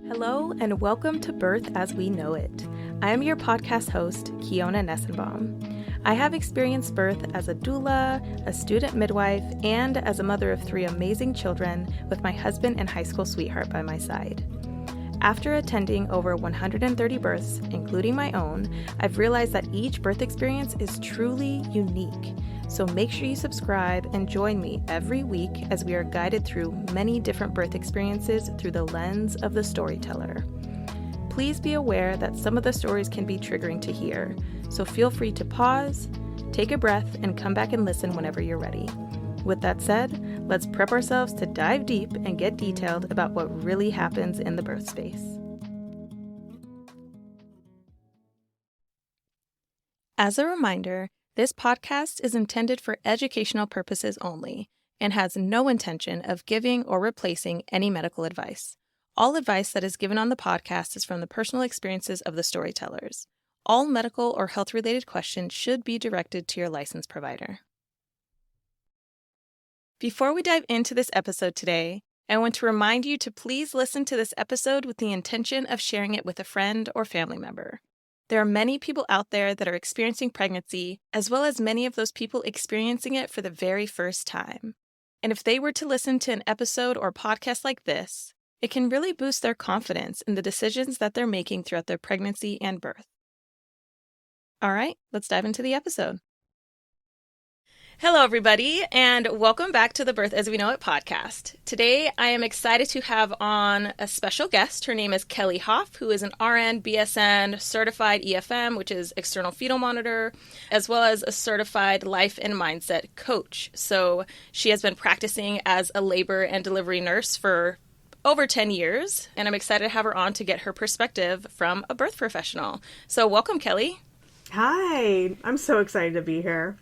Hello and welcome to Birth as We Know It. I am your podcast host, Kiona Nessenbaum. I have experienced birth as a doula, a student midwife, and as a mother of 3 amazing children with my husband and high school sweetheart by my side. After attending over 130 births, including my own, I've realized that each birth experience is truly unique. So make sure you subscribe and join me every week as we are guided through many different birth experiences through the lens of the storyteller. Please be aware that some of the stories can be triggering to hear, so feel free to pause, take a breath, and come back and listen whenever you're ready. With that said, let's prep ourselves to dive deep and get detailed about what really happens in the birth space. As a reminder, this podcast is intended for educational purposes only and has no intention of giving or replacing any medical advice. All advice that is given on the podcast is from the personal experiences of the storytellers. All medical or health-related questions should be directed to your licensed provider. Before we dive into this episode today, I want to remind you to please listen to this episode with the intention of sharing it with a friend or family member. There are many people out there that are experiencing pregnancy, as well as many of those people experiencing it for the very first time. And if they were to listen to an episode or podcast like this, it can really boost their confidence in the decisions that they're making throughout their pregnancy and birth. All right, let's dive into the episode. Hello, everybody, and welcome back to the Birth as We Know It podcast. Today, I am excited to have on a special guest. Her name is Kelly Hof, who is an RN, BSN, certified EFM, which is external fetal monitor, as well as a certified life and mindset coach. So she has been practicing as a labor and delivery nurse for over 10 years, and I'm excited to have her on to get her perspective from a birth professional. So welcome, Kelly. Hi, I'm so excited to be here.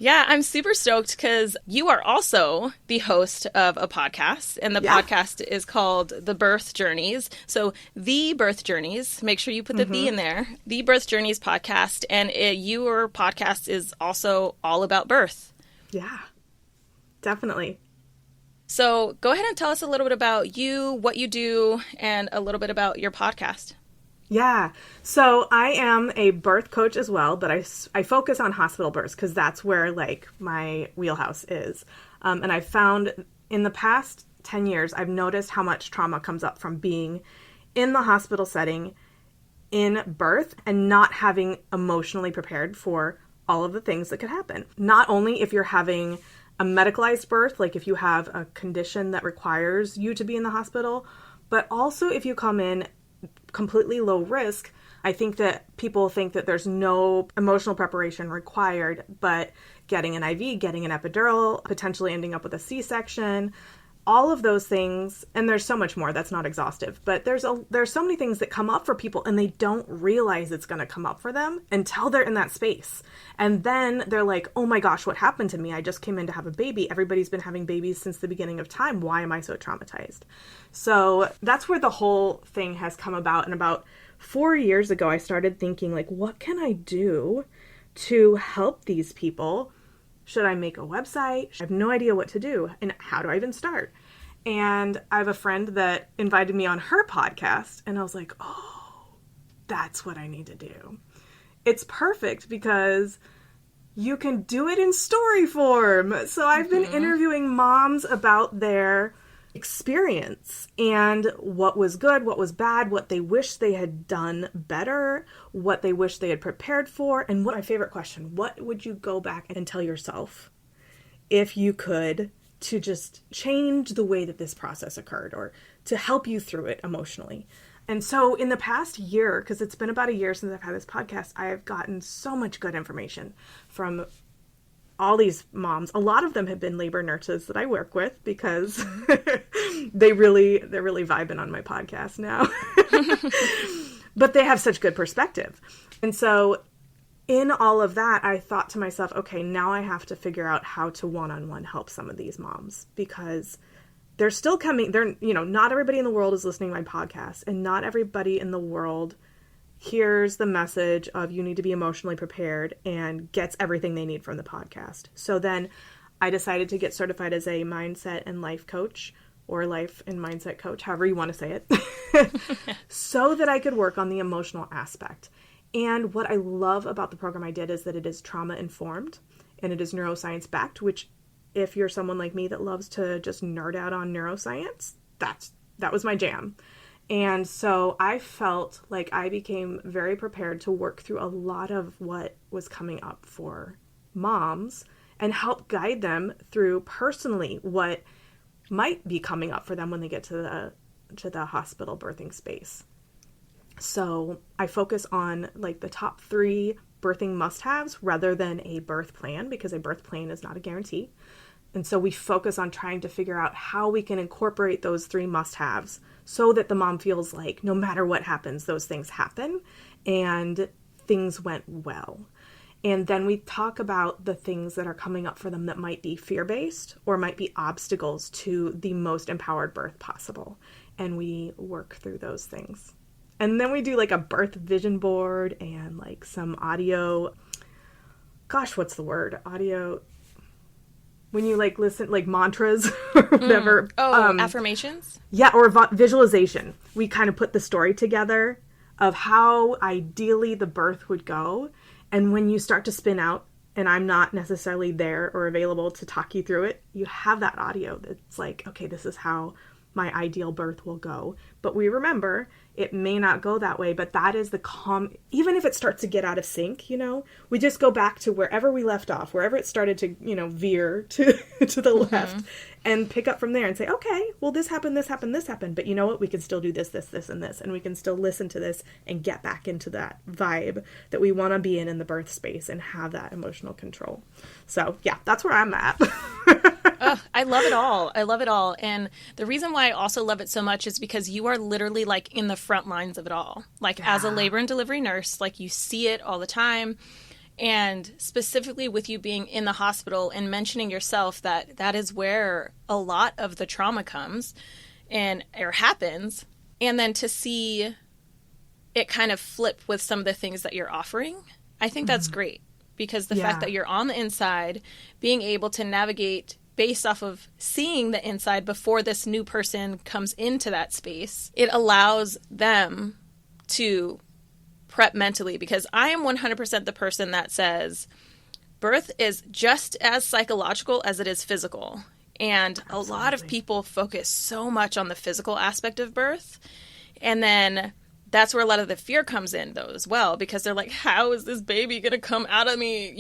Yeah, I'm super stoked because you are also the host of a podcast, and the podcast is called The Birth Journeys. So The Birth Journeys, make sure you put the in there, The Birth Journeys podcast, and your podcast is also all about birth. Yeah, definitely. So go ahead and tell us a little bit about you, what you do, and a little bit about your podcast. Yeah, so I am a birth coach as well, but I focus on hospital births because that's where my wheelhouse is. And I've found in the past 10 years, I've noticed how much trauma comes up from being in the hospital setting in birth and not having emotionally prepared for all of the things that could happen. Not only if you're having a medicalized birth, like if you have a condition that requires you to be in the hospital, but also if you come in completely low risk. I think that people think that there's no emotional preparation required, but getting an IV, getting an epidural, potentially ending up with a C-section, all of those things, and there's so much more that's not exhaustive, but there's so many things that come up for people and they don't realize it's going to come up for them until they're in that space. And then they're like, oh my gosh, what happened to me? I just came in to have a baby. Everybody's been having babies since the beginning of time. Why am I so traumatized? So that's where the whole thing has come about. And about 4 years ago, I started thinking, what can I do to help these people? Should I make a website? I have no idea what to do. And how do I even start? And I have a friend that invited me on her podcast. And I was like, oh, that's what I need to do. It's perfect because you can do it in story form. So I've been interviewing moms about their experience and what was good, what was bad, what they wish they had done better, what they wish they had prepared for, and my favorite question, what would you go back and tell yourself if you could to just change the way that this process occurred or to help you through it emotionally. And so in the past year, because it's been about a year since I've had this podcast, I have gotten so much good information from all these moms. A lot of them have been labor nurses that I work with because they're really vibing on my podcast now. But they have such good perspective. And so in all of that, I thought to myself, okay, now I have to figure out how to one-on-one help some of these moms because they're still coming. Not everybody in the world is listening to my podcast, and not everybody in the world hears the message of you need to be emotionally prepared and gets everything they need from the podcast. So then I decided to get certified as a mindset and life coach or life and mindset coach, however you want to say it, so that I could work on the emotional aspect. And what I love about the program I did is that it is trauma informed and it is neuroscience backed, which if you're someone like me that loves to just nerd out on neuroscience, that was my jam. And so I felt like I became very prepared to work through a lot of what was coming up for moms and help guide them through personally what might be coming up for them when they get to the hospital birthing space. So I focus on like the top 3 birthing must-haves rather than a birth plan, because a birth plan is not a guarantee. And so we focus on trying to figure out how we can incorporate those 3 must-haves so that the mom feels like no matter what happens, those things happen and things went well. And then we talk about the things that are coming up for them that might be fear-based or might be obstacles to the most empowered birth possible. And we work through those things. And then we do like a birth vision board and like some audio, what's the word? Audio, when you like listen, like mantras or whatever. Affirmations? Yeah, or visualization. We kind of put the story together of how ideally the birth would go. And when you start to spin out, and I'm not necessarily there or available to talk you through it, you have that audio that's like, okay, this is how my ideal birth will go. But we remember it may not go that way, but that is even if it starts to get out of sync, we just go back to wherever we left off, wherever it started to, veer to the left and pick up from there and say, okay, well, this happened, but you know what? We can still do this, and this, and we can still listen to this and get back into that vibe that we want to be in the birth space and have that emotional control. So yeah, that's where I'm at. I love it all. I love it all. And the reason why I also love it so much is because you are literally like in the front lines of it all. Like as a labor and delivery nurse, like you see it all the time. And specifically with you being in the hospital and mentioning yourself that is where a lot of the trauma comes or happens. And then to see it kind of flip with some of the things that you're offering, I think that's great. Because the fact that you're on the inside, being able to navigate based off of seeing the inside before this new person comes into that space, it allows them to prep mentally. Because I am 100% the person that says birth is just as psychological as it is physical. And Absolutely. A lot of people focus so much on the physical aspect of birth. And then that's where a lot of the fear comes in, though, as well, because they're like, how is this baby going to come out of me,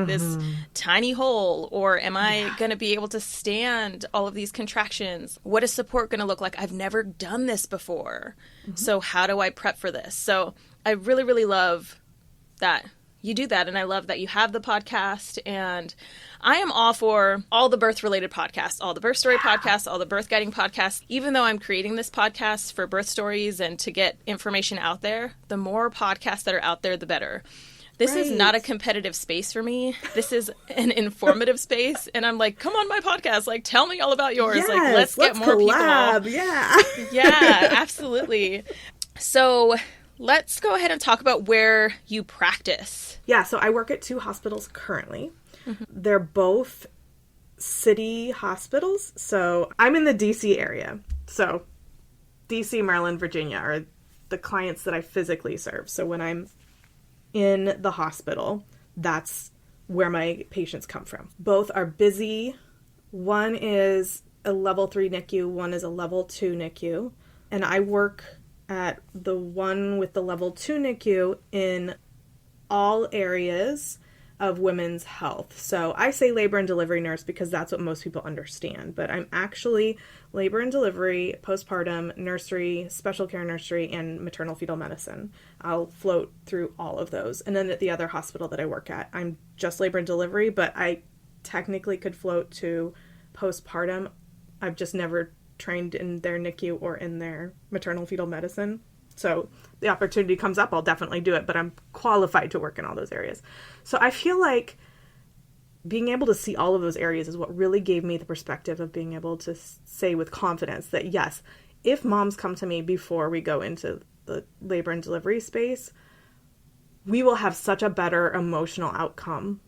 this tiny hole? Or am I going to be able to stand all of these contractions? What is support going to look like? I've never done this before. So how do I prep for this? So I really, really love that you do that. And I love that you have the podcast. And I am all for all the birth-related podcasts, all the birth story podcasts, all the birth guiding podcasts. Even though I'm creating this podcast for birth stories and to get information out there, the more podcasts that are out there, the better. This is not a competitive space for me. This is an informative space. And I'm like, come on my podcast. Like, tell me all about yours. Yes, like, let's get more collab. people. Yeah. Yeah, absolutely. So let's go ahead and talk about where you practice. Yeah, so I work at 2 hospitals currently. They're both city hospitals. So I'm in the DC area. So DC, Maryland, Virginia are the clients that I physically serve. So when I'm in the hospital, that's where my patients come from. Both are busy. One is a level 3 NICU, one is a level 2 NICU. And I work at the one with the level 2 NICU in all areas of women's health. So I say labor and delivery nurse because that's what most people understand, but I'm actually labor and delivery, postpartum, nursery, special care nursery, and maternal fetal medicine. I'll float through all of those. And then at the other hospital that I work at, I'm just labor and delivery, but I technically could float to postpartum. I've just never trained in their NICU or in their maternal fetal medicine. So the opportunity comes up, I'll definitely do it, but I'm qualified to work in all those areas. So I feel like being able to see all of those areas is what really gave me the perspective of being able to say with confidence that yes, if moms come to me before we go into the labor and delivery space, we will have such a better emotional outcome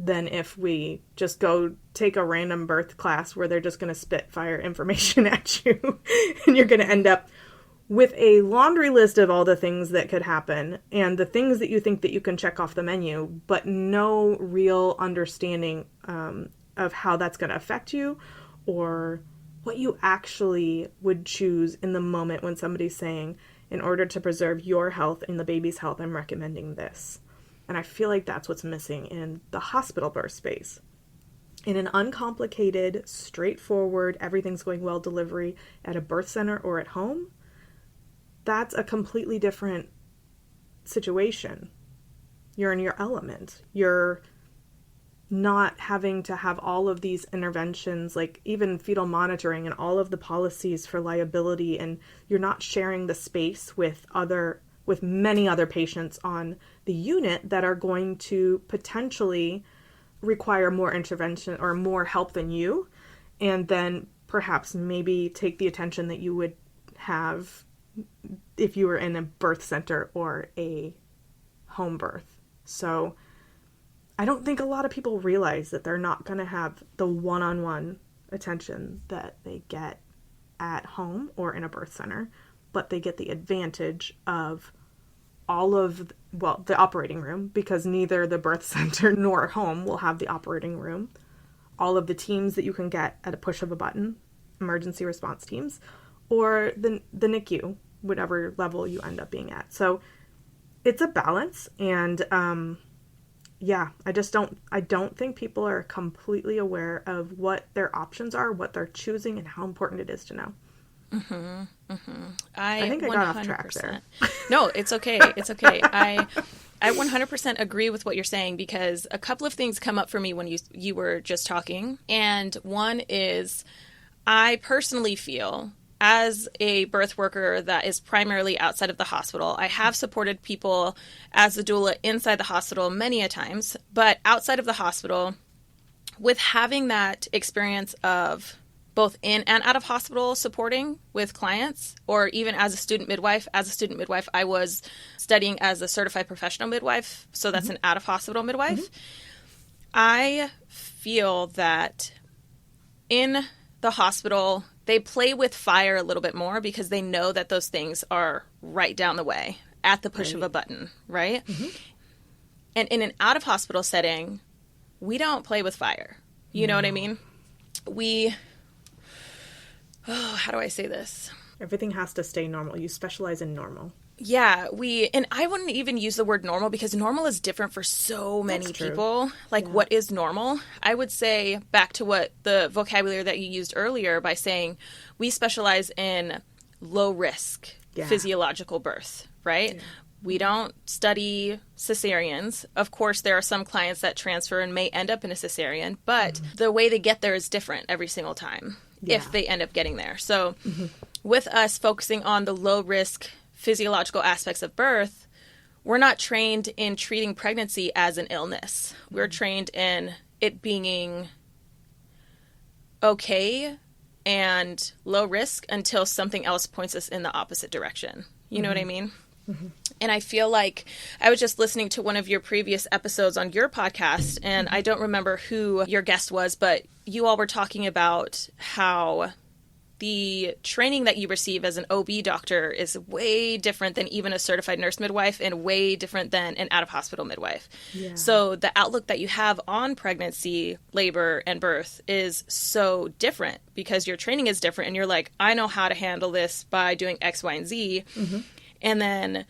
than if we just go take a random birth class where they're just going to spit fire information at you and you're going to end up with a laundry list of all the things that could happen and the things that you think that you can check off the menu, but no real understanding of how that's going to affect you or what you actually would choose in the moment when somebody's saying, in order to preserve your health and the baby's health, I'm recommending this. And I feel like that's what's missing in the hospital birth space. In an uncomplicated, straightforward, everything's going well delivery at a birth center or at home, that's a completely different situation. You're in your element. You're not having to have all of these interventions, like even fetal monitoring and all of the policies for liability, and you're not sharing the space with many other patients on the unit that are going to potentially require more intervention or more help than you, and then perhaps maybe take the attention that you would have if you were in a birth center or a home birth. So I don't think a lot of people realize that they're not going to have the one-on-one attention that they get at home or in a birth center, but they get the advantage of all of, the operating room, because neither the birth center nor home will have the operating room. All of the teams that you can get at a push of a button, emergency response teams, or the NICU, whatever level you end up being at. So it's a balance, and I don't think people are completely aware of what their options are, what they're choosing, and how important it is to know. Mm-hmm. Mm-hmm. I think I got off track there. No, it's okay. It's okay. I 100% agree with what you're saying, because a couple of things come up for me when you were just talking. And one is, I personally feel, as a birth worker that is primarily outside of the hospital, I have supported people as a doula inside the hospital many a times, but outside of the hospital, with having that experience of both in and out of hospital supporting with clients, or even as a student midwife. As a student midwife, I was studying as a certified professional midwife, so that's an out of hospital midwife. Mm-hmm. I feel that in the hospital, they play with fire a little bit more because they know that those things are right down the way at the push of a button, right? Mm-hmm. And in an out of hospital setting, we don't play with fire. You know what I mean? How do I say this? Everything has to stay normal. You specialize in normal. Yeah, and I wouldn't even use the word normal, because normal is different for so many people. Like, what is normal? I would say, back to what the vocabulary that you used earlier, by saying we specialize in low risk physiological birth, right? Yeah. We don't study cesareans. Of course, there are some clients that transfer and may end up in a cesarean, but the way they get there is different every single time. Yeah. If they end up getting there. So with us focusing on the low risk physiological aspects of birth, we're not trained in treating pregnancy as an illness. We're trained in it being okay and low risk until something else points us in the opposite direction. You know what I mean? Mm-hmm. And I feel like I was just listening to one of your previous episodes on your podcast, and I don't remember who your guest was, but you all were talking about how the training that you receive as an OB doctor is way different than even a certified nurse midwife, and way different than an out-of-hospital midwife. Yeah. So the outlook that you have on pregnancy, labor, and birth is so different because your training is different, and you're like, I know how to handle this by doing X, Y, and Z. Mm-hmm. And then,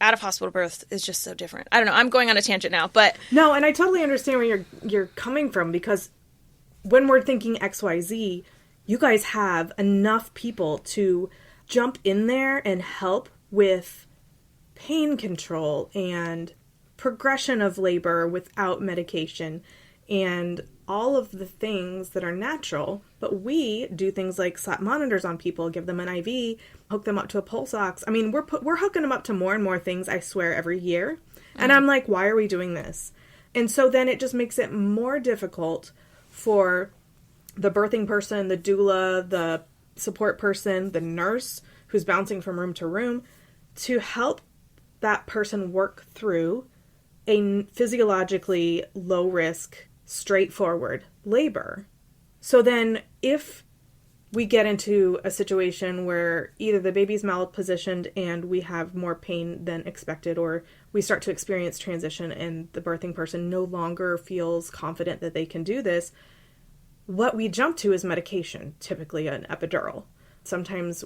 out-of-hospital birth is just so different. I don't know. I'm going on a tangent now, but... No, and I totally understand where you're coming from, because when we're thinking XYZ, you guys have enough people to jump in there and help with pain control and progression of labor without medication and all of the things that are natural. But we do things like slap monitors on people, give them an IV, hook them up to a pulse ox. I mean, we're hooking them up to more and more things, I swear, every year. And I'm like, why are we doing this? And so then it just makes it more difficult for the birthing person, the doula, the support person, the nurse who's bouncing from room to room, to help that person work through a physiologically low risk, straightforward labor. So then if we get into a situation where either the baby's malpositioned and we have more pain than expected, or we start to experience transition and the birthing person no longer feels confident that they can do this, what we jump to is medication, typically an epidural. Sometimes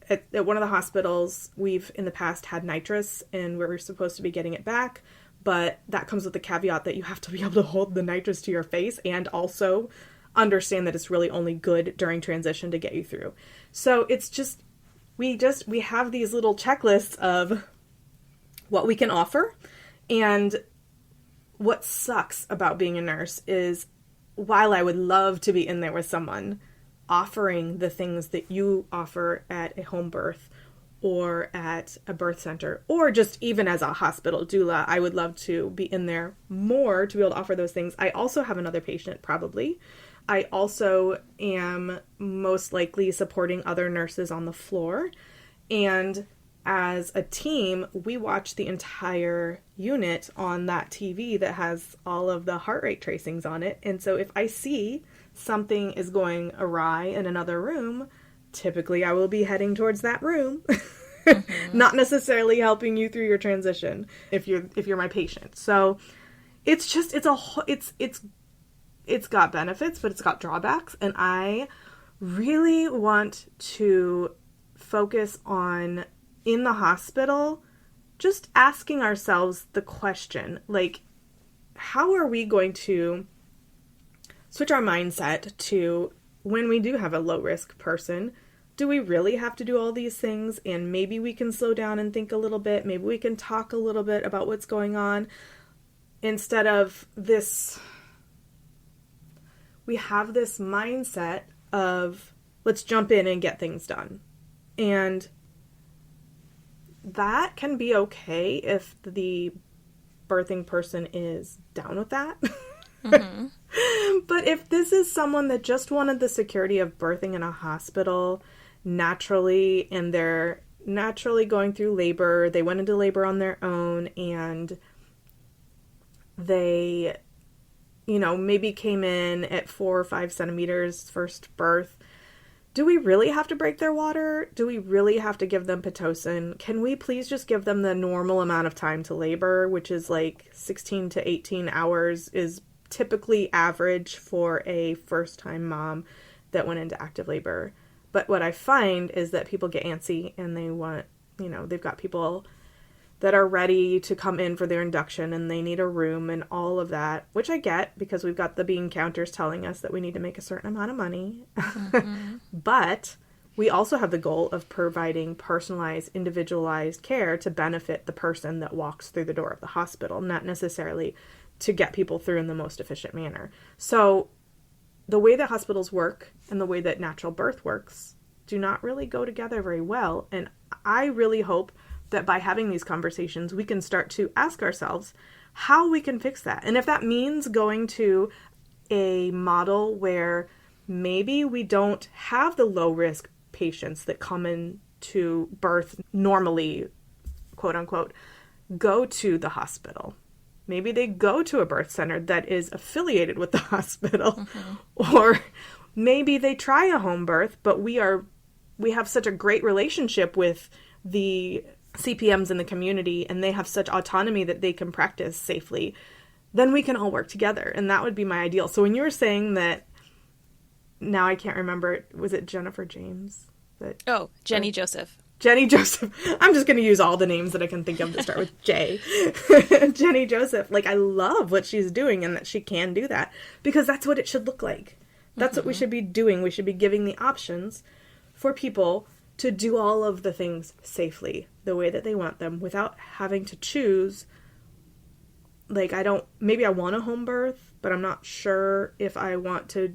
at one of the hospitals, we've in the past had nitrous and we're supposed to be getting it back, but that comes with the caveat that you have to be able to hold the nitrous to your face and also understand that it's really only good during transition to get you through. So it's just, we have these little checklists of what we can offer. And what sucks about being a nurse is, while I would love to be in there with someone offering the things that you offer at a home birth or at a birth center, or just even as a hospital doula, I would love to be in there more to be able to offer those things. I also have another patient, probably. I also am most likely supporting other nurses on the floor. And as a team, we watch the entire unit on that TV that has all of the heart rate tracings on it. And so if I see something is going awry in another room, typically I will be heading towards that room. Mm-hmm. Not necessarily helping you through your transition if you're my patient. So it's just, it's got benefits, but it's got drawbacks. And I really want to focus on, in the hospital, just asking ourselves the question, like, how are we going to switch our mindset to, when we do have a low risk person, do we really have to do all these things? And maybe we can slow down and think a little bit. Maybe we can talk a little bit about what's going on, instead of this. We have this mindset of, let's jump in and get things done. And that can be okay if the birthing person is down with that. Mm-hmm. But if this is someone that just wanted the security of birthing in a hospital naturally, and they're naturally going through labor, they went into labor on their own, and they, maybe came in at 4 or 5 centimeters first birth, do we really have to break their water? Do we really have to give them Pitocin? Can we please just give them the normal amount of time to labor, which is like 16 to 18 hours is typically average for a first-time mom that went into active labor. But what I find is that people get antsy and they want, they've got people that are ready to come in for their induction and they need a room and all of that, which I get because we've got the bean counters telling us that we need to make a certain amount of money. Mm-hmm. But we also have the goal of providing personalized, individualized care to benefit the person that walks through the door of the hospital, not necessarily to get people through in the most efficient manner. So the way that hospitals work and the way that natural birth works do not really go together very well. And I really hope that by having these conversations, we can start to ask ourselves how we can fix that. And if that means going to a model where maybe we don't have the low risk patients that come in to birth normally, quote unquote, go to the hospital. Maybe they go to a birth center that is affiliated with the hospital. Mm-hmm. Or maybe they try a home birth, but we have such a great relationship with the CPMs in the community and they have such autonomy that they can practice safely, then we can all work together. And that would be my ideal. So when you were saying that, now I can't remember, was it Jennifer James? Jenny Joseph. Jenny Joseph. I'm just going to use all the names that I can think of that start with J. Jenny Joseph. Like, I love what she's doing and that she can do that because that's what it should look like. That's mm-hmm. what we should be doing. We should be giving the options for people to do all of the things safely, the way that they want them, without having to choose. Like, maybe I want a home birth, but I'm not sure if I want to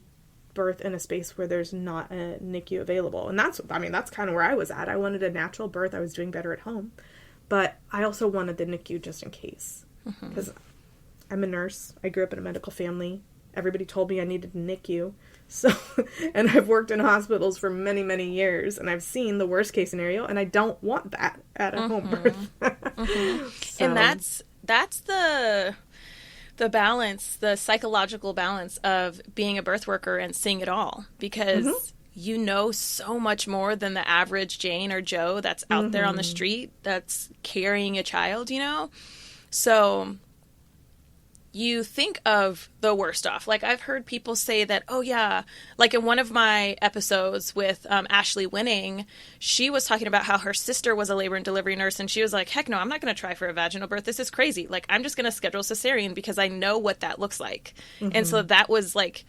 birth in a space where there's not a NICU available. And that's kind of where I was at. I wanted a natural birth. I was doing better at home. But I also wanted the NICU just in case. Because I'm a nurse. I grew up in a medical family. Everybody told me I needed a NICU. So, and I've worked in hospitals for many, many years, and I've seen the worst case scenario, and I don't want that at a home birth. So. And that's that's the balance, the psychological balance of being a birth worker and seeing it all, because you know so much more than the average Jane or Joe that's out there on the street that's carrying a child, you know? So you think of the worst off. Like, I've heard people say that, oh yeah, like in one of my episodes with Ashley Winning, she was talking about how her sister was a labor and delivery nurse, and she was like, heck no, I'm not going to try for a vaginal birth. This is crazy. Like, I'm just going to schedule cesarean because I know what that looks like. And so that was like,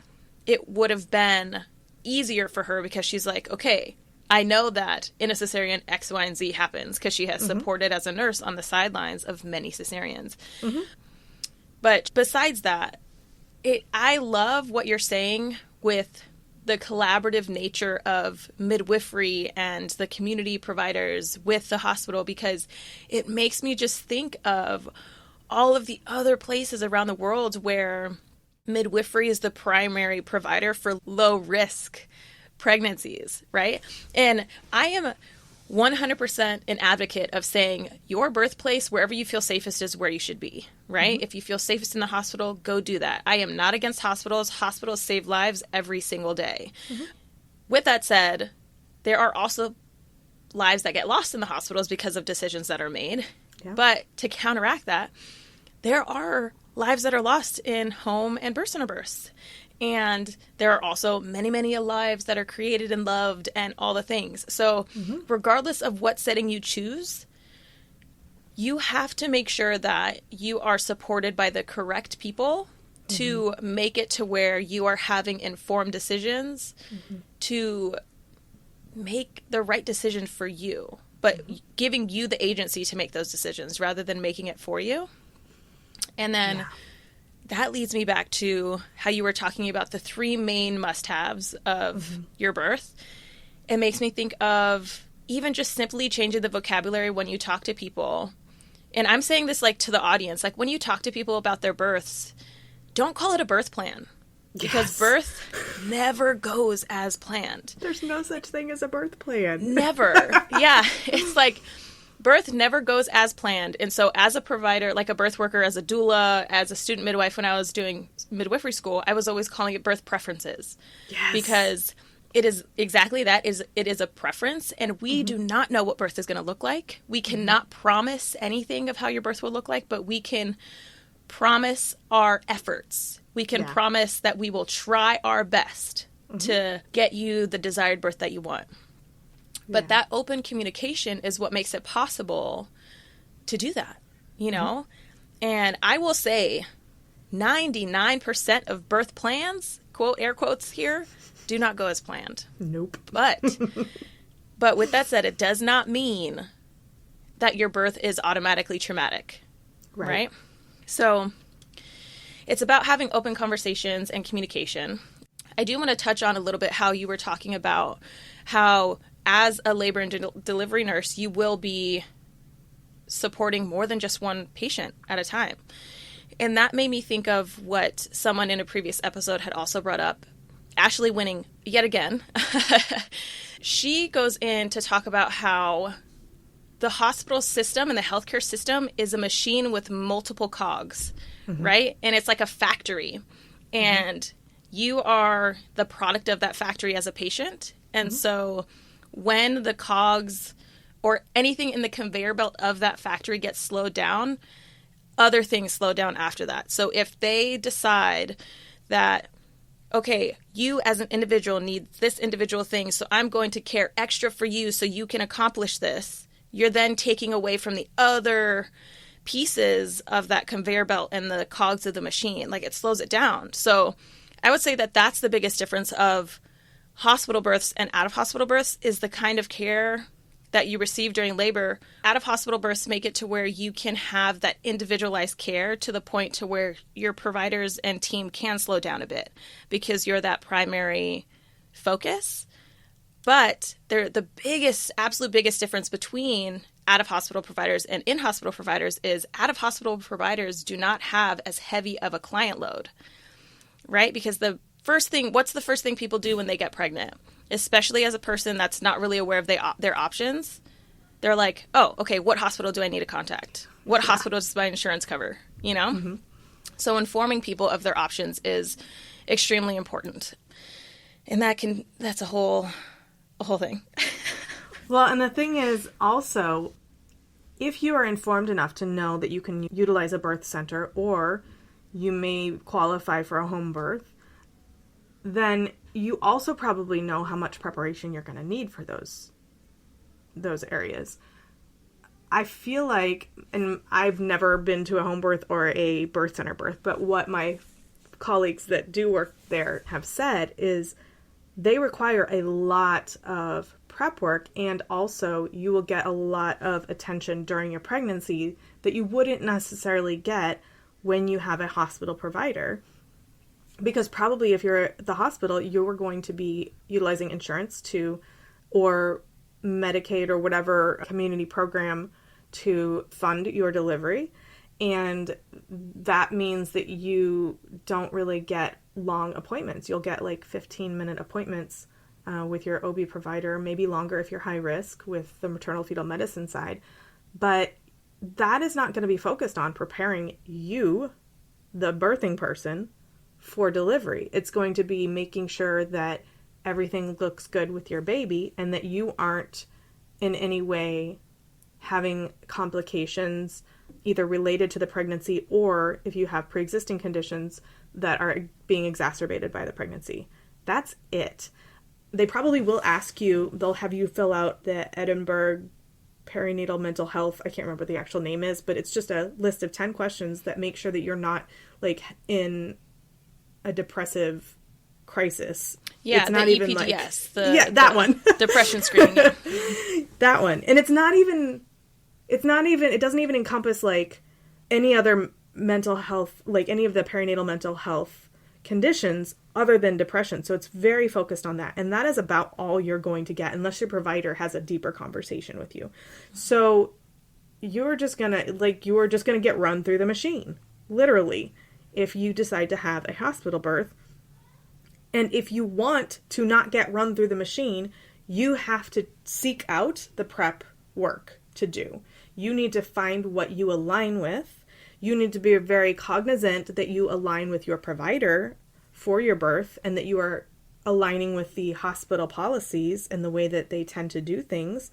it would have been easier for her because she's like, okay, I know that in a cesarean X, Y, and Z happens because she has supported as a nurse on the sidelines of many cesareans. But besides that, I love what you're saying with the collaborative nature of midwifery and the community providers with the hospital, because it makes me just think of all of the other places around the world where midwifery is the primary provider for low risk pregnancies, right? And I am 100% an advocate of saying your birthplace, wherever you feel safest, is where you should be, right? If you feel safest in the hospital, go do that. I am not against hospitals. Hospitals save lives every single day. With that said, there are also lives that get lost in the hospitals because of decisions that are made. But to counteract that, there are lives that are lost in home and birth center births. And there are also many, many lives that are created and loved and all the things. So regardless of what setting you choose, you have to make sure that you are supported by the correct people to make it to where you are having informed decisions to make the right decision for you, but giving you the agency to make those decisions rather than making it for you. And then that leads me back to how you were talking about the 3 main must-haves of your birth. It makes me think of even just simply changing the vocabulary when you talk to people. And I'm saying this like to the audience, like when you talk to people about their births, don't call it a birth plan, because birth never goes as planned. There's no such thing as a birth plan. Never. It's like, birth never goes as planned. And so as a provider, like a birth worker, as a doula, as a student midwife, when I was doing midwifery school, I was always calling it birth preferences. Because it is exactly that. It is a preference, and we do not know what birth is going to look like. We cannot promise anything of how your birth will look like, but we can promise our efforts. We can promise that we will try our best to get you the desired birth that you want. But that open communication is what makes it possible to do that, you know? And I will say 99% of birth plans, quote, air quotes here, do not go as planned. Nope. But with that said, it does not mean that your birth is automatically traumatic, right? So it's about having open conversations and communication. I do want to touch on a little bit how you were talking about how as a labor and delivery nurse, you will be supporting more than just one patient at a time. And that made me think of what someone in a previous episode had also brought up, Ashley Winning, yet again. She goes in to talk about how the hospital system and the healthcare system is a machine with multiple cogs, right? And it's like a factory. And you are the product of that factory as a patient. And so when the cogs or anything in the conveyor belt of that factory gets slowed down, other things slow down after that. So if they decide that, okay, you as an individual need this individual thing, so I'm going to care extra for you so you can accomplish this, you're then taking away from the other pieces of that conveyor belt and the cogs of the machine. Like, it slows it down. So I would say that that's the biggest difference of hospital births and out-of-hospital births, is the kind of care that you receive during labor. Out-of-hospital births make it to where you can have that individualized care to the point to where your providers and team can slow down a bit because you're that primary focus. But the biggest, absolute biggest difference between out-of-hospital providers and in-hospital providers is out-of-hospital providers do not have as heavy of a client load, right? Because what's the first thing people do when they get pregnant? Especially as a person that's not really aware of their options. They're like, oh, okay, what hospital do I need to contact? What hospitals does my insurance cover, you know? Mm-hmm. So informing people of their options is extremely important. And that's a whole thing. Well, and the thing is also, if you are informed enough to know that you can utilize a birth center or you may qualify for a home birth, then you also probably know how much preparation you're going to need for those areas. I feel like, and I've never been to a home birth or a birth center birth, but what my colleagues that do work there have said is they require a lot of prep work, and also you will get a lot of attention during your pregnancy that you wouldn't necessarily get when you have a hospital provider. Because probably if you're at the hospital, you're going to be utilizing insurance or Medicaid or whatever community program to fund your delivery. And that means that you don't really get long appointments. You'll get like 15-minute appointments with your OB provider, maybe longer if you're high risk with the maternal fetal medicine side. But that is not going to be focused on preparing you, the birthing person, for delivery. It's going to be making sure that everything looks good with your baby and that you aren't in any way having complications either related to the pregnancy or if you have pre-existing conditions that are being exacerbated by the pregnancy. That's it. They probably will ask you, they'll have you fill out the Edinburgh perinatal mental health. I can't remember what the actual name is, but it's just a list of 10 questions that make sure that you're not like in a depressive crisis. Yeah, it's not the even EPDS. Like, that one. Depression screening. Yeah. That one. And it doesn't even encompass like any other mental health, like any of the perinatal mental health conditions other than depression. So it's very focused on that. And that is about all you're going to get unless your provider has a deeper conversation with you. So you're just going to get run through the machine, literally, if you decide to have a hospital birth. And if you want to not get run through the machine, you have to seek out the prep work to do. You need to find what you align with. You need to be very cognizant that you align with your provider for your birth and that you are aligning with the hospital policies and the way that they tend to do things,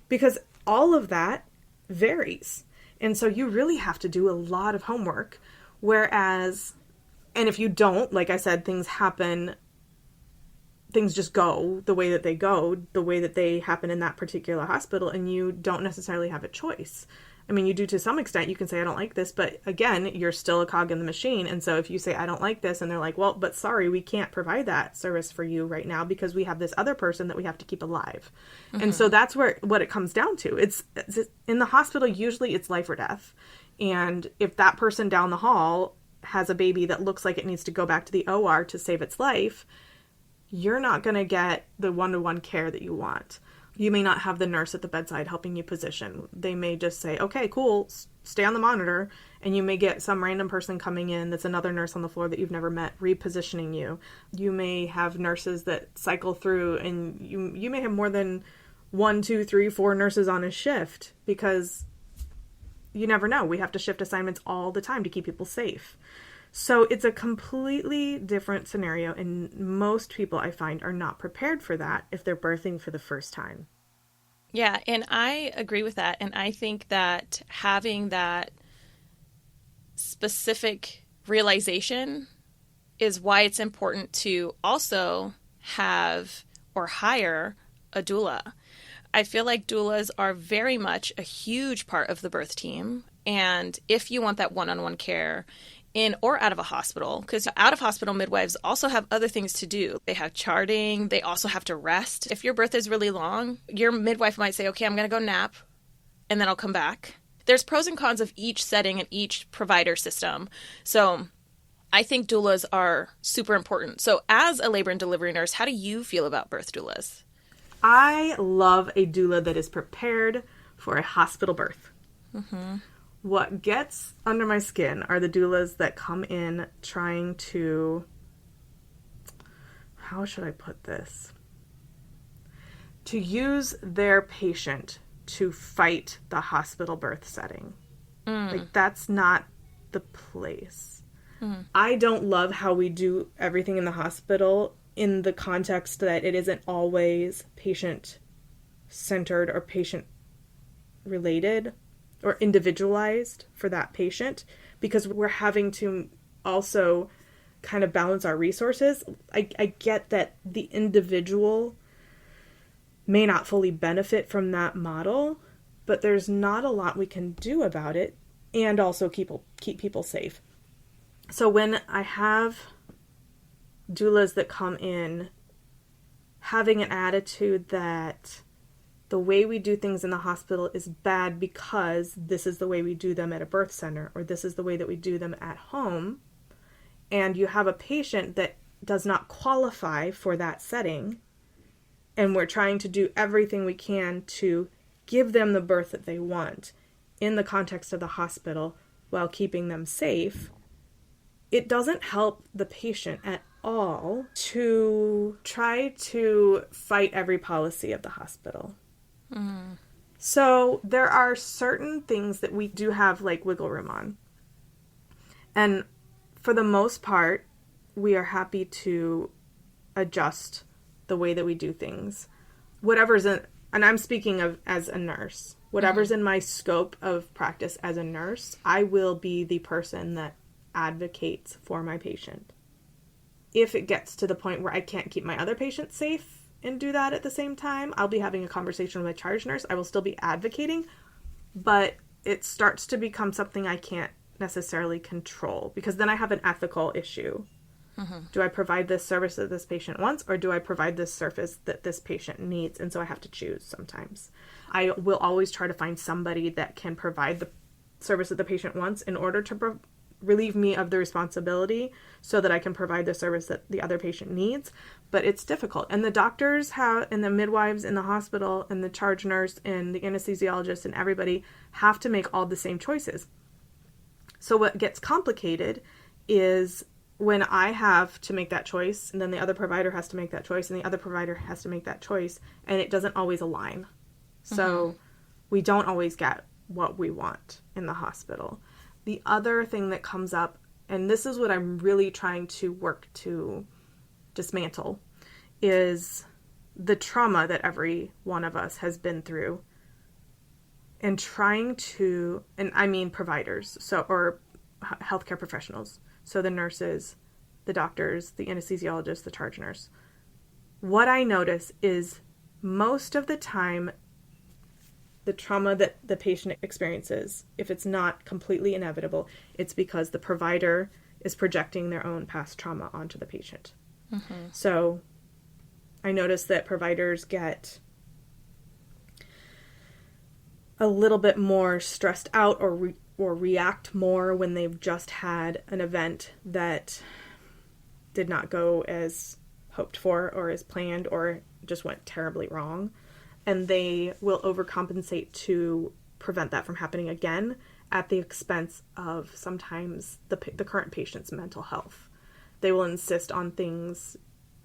because all of that varies. And so you really have to do a lot of homework. Whereas, and if you don't, like I said, things just go the way that they happen in that particular hospital, and you don't necessarily have a choice. I mean, you do to some extent. You can say, I don't like this, but again, you're still a cog in the machine. And so if you say, I don't like this, and they're like, well, but sorry, we can't provide that service for you right now because we have this other person that we have to keep alive. Mm-hmm. And so that's what it comes down to. It's in the hospital, usually it's life or death. And if that person down the hall has a baby that looks like it needs to go back to the OR to save its life, you're not going to get the one-to-one care that you want. You may not have the nurse at the bedside helping you position. They may just say, okay, cool, stay on the monitor. And you may get some random person coming in that's another nurse on the floor that you've never met, repositioning you. You may have nurses that cycle through, and you may have more than 1, 2, 3, 4 nurses on a shift, because you never know. We have to shift assignments all the time to keep people safe. So it's a completely different scenario, and most people I find are not prepared for that if they're birthing for the first time. Yeah, and I agree with that. And I think that having that specific realization is why it's important to also have or hire a doula. I feel like doulas are very much a huge part of the birth team. And if you want that one-on-one care in or out of a hospital, because out of hospital midwives also have other things to do. They have charting. They also have to rest. If your birth is really long, your midwife might say, okay, I'm going to go nap and then I'll come back. There's pros and cons of each setting and each provider system. So I think doulas are super important. So as a labor and delivery nurse, how do you feel about birth doulas? I love a doula that is prepared for a hospital birth. Mm-hmm. What gets under my skin are the doulas that come in trying to, how should I put this? To use their patient to fight the hospital birth setting. Like, that's not the place. I don't love how we do everything in the hospital in the context that it isn't always patient-centered or patient-related or individualized for that patient, because we're having to also kind of balance our resources. I get that the individual may not fully benefit from that model, but there's not a lot we can do about it, and also keep people safe. So when I have doulas that come in having an attitude that the way we do things in the hospital is bad because this is the way we do them at a birth center, or this is the way that we do them at home, and you have a patient that does not qualify for that setting, and we're trying to do everything we can to give them the birth that they want in the context of the hospital while keeping them safe, it doesn't help the patient at all to try to fight every policy of the hospital. So there are certain things that we do have like wiggle room on. And for the most part, we are happy to adjust the way that we do things. Whatever's in, and I'm speaking of as a nurse, whatever's in my scope of practice as a nurse, I will be the person that advocates for my patient. If it gets to the point where I can't keep my other patients safe and do that at the same time, I'll be having a conversation with my charge nurse. I will still be advocating, but it starts to become something I can't necessarily control, because then I have an ethical issue. Do I provide this service that this patient wants, or do I provide this service that this patient needs? And so I have to choose sometimes. I will always try to find somebody that can provide the service that the patient wants in order to relieve me of the responsibility so that I can provide the service that the other patient needs. But it's difficult. And the doctors have, and the midwives in the hospital, and the charge nurse, and the anesthesiologist, and everybody have to make all the same choices. So what gets complicated is when I have to make that choice, and then the other provider has to make that choice, and the other provider has to make that choice, and it doesn't always align. So we don't always get what we want in the hospital. The other thing that comes up, and this is what I'm really trying to work to dismantle, is the trauma that every one of us has been through, and trying to, and I mean providers, so, or healthcare professionals, so the nurses, the doctors, the anesthesiologist, the charge nurse. What I notice is most of the time, the trauma that the patient experiences, if it's not completely inevitable, it's because the provider is projecting their own past trauma onto the patient. So I notice that providers get a little bit more stressed out or react more when they've just had an event that did not go as hoped for or as planned or just went terribly wrong. And they will overcompensate to prevent that from happening again at the expense of sometimes the current patient's mental health. They will insist on things,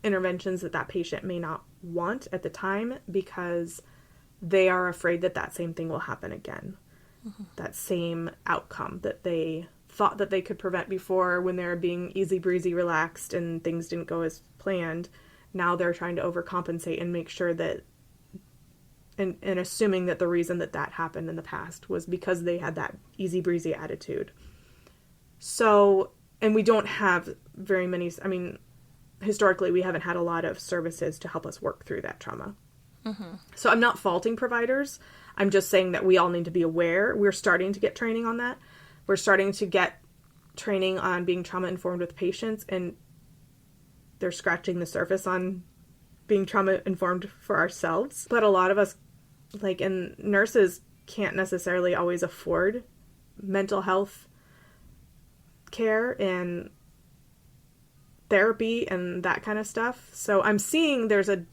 interventions that patient may not want at the time because they are afraid that that same thing will happen again. That same outcome that they thought that they could prevent before when they're being easy breezy relaxed and things didn't go as planned. Now they're trying to overcompensate and make sure that, and assuming that the reason that happened in the past was because they had that easy breezy attitude. So, and we don't have very many, I mean, historically we haven't had a lot of services to help us work through that trauma. So I'm not faulting providers. I'm just saying that we all need to be aware. We're starting to get training on that. We're starting to get training on being trauma-informed with patients, and they're scratching the surface on being trauma-informed for ourselves. But a lot of us, like, and nurses can't necessarily always afford mental health care and therapy and that kind of stuff. So I'm seeing there's a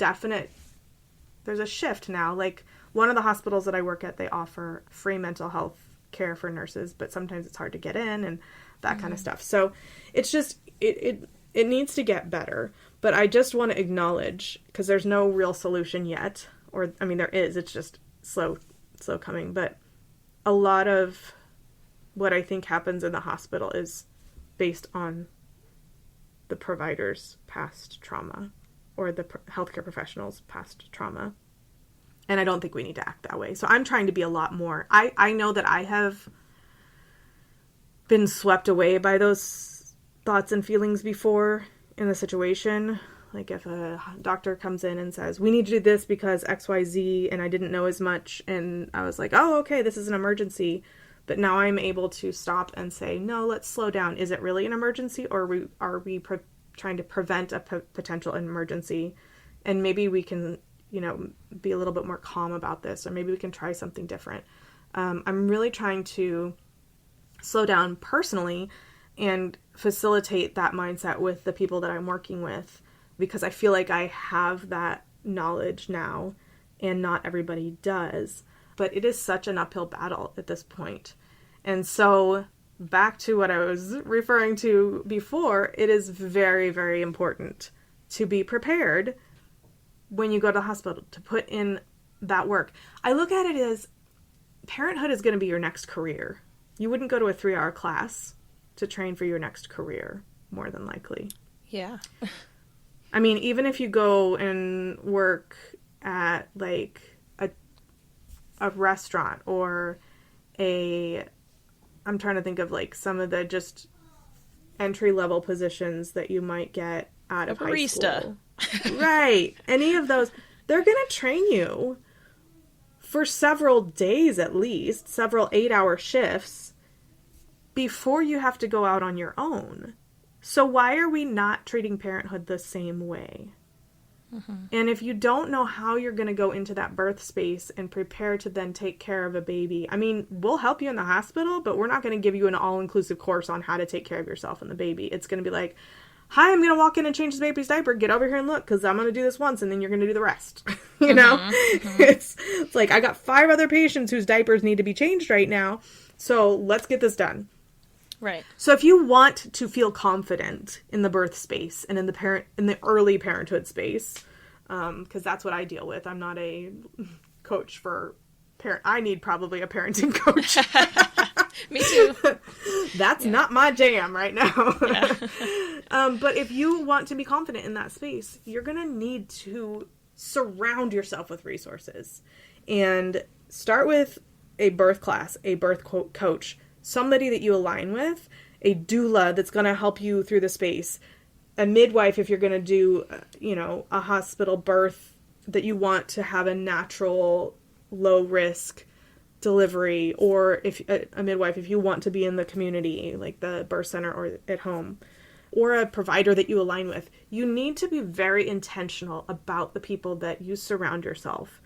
shift now. Like, one of the hospitals that I work at, they offer free mental health care for nurses, but sometimes it's hard to get in and that kind of stuff. So it's just, it needs to get better. But I just want to acknowledge, because there's no real solution yet, or, I mean, there is, it's just slow coming, but a lot of what I think happens in the hospital is based on the provider's past trauma or the healthcare professional's past trauma. And I don't think we need to act that way. So I'm trying to be a lot more. I know that I have been swept away by those thoughts and feelings before in the situation. Like if a doctor comes in and says, we need to do this because XYZ, and I didn't know as much, and I was like, oh, okay, this is an emergency. But now I'm able to stop and say, no, let's slow down. Is it really an emergency, or are we trying to prevent a potential emergency? And maybe we can, be a little bit more calm about this, or maybe we can try something different. I'm really trying to slow down personally and facilitate that mindset with the people that I'm working with, because I feel like I have that knowledge now and not everybody does. But it is such an uphill battle at this point. And so back to what I was referring to before, it is very, very important to be prepared when you go to the hospital, to put in that work. I look at it as parenthood is going to be your next career. You wouldn't go to a 3-hour class to train for your next career, more than likely. Yeah. I mean, even if you go and work at like a restaurant or I'm trying to think of like some of the just entry-level positions that you might get out of high school. Right. Any of those, they're going to train you for several days at least, several 8-hour shifts before you have to go out on your own. So why are we not treating parenthood the same way? Mm-hmm. And if you don't know how you're going to go into that birth space and prepare to then take care of a baby, I mean, we'll help you in the hospital, but we're not going to give you an all-inclusive course on how to take care of yourself and the baby. It's going to be like, hi, I'm going to walk in and change this baby's diaper. Get over here and look, because I'm going to do this once, and then you're going to do the rest. you know? Mm-hmm. It's like, I got 5 other patients whose diapers need to be changed right now, so let's get this done. Right. So if you want to feel confident in the birth space and in the early parenthood space, because that's what I deal with. I'm not a coach for parent. I need probably a parenting coach. Me too. That's not my jam right now. Yeah. But if you want to be confident in that space, you're going to need to surround yourself with resources and start with a birth class, a birth coach, somebody that you align with, a doula that's going to help you through the space, a midwife if you're going to do, a hospital birth that you want to have a natural, low-risk delivery, or if a midwife if you want to be in the community, like the birth center or at home, or a provider that you align with. You need to be very intentional about the people that you surround yourself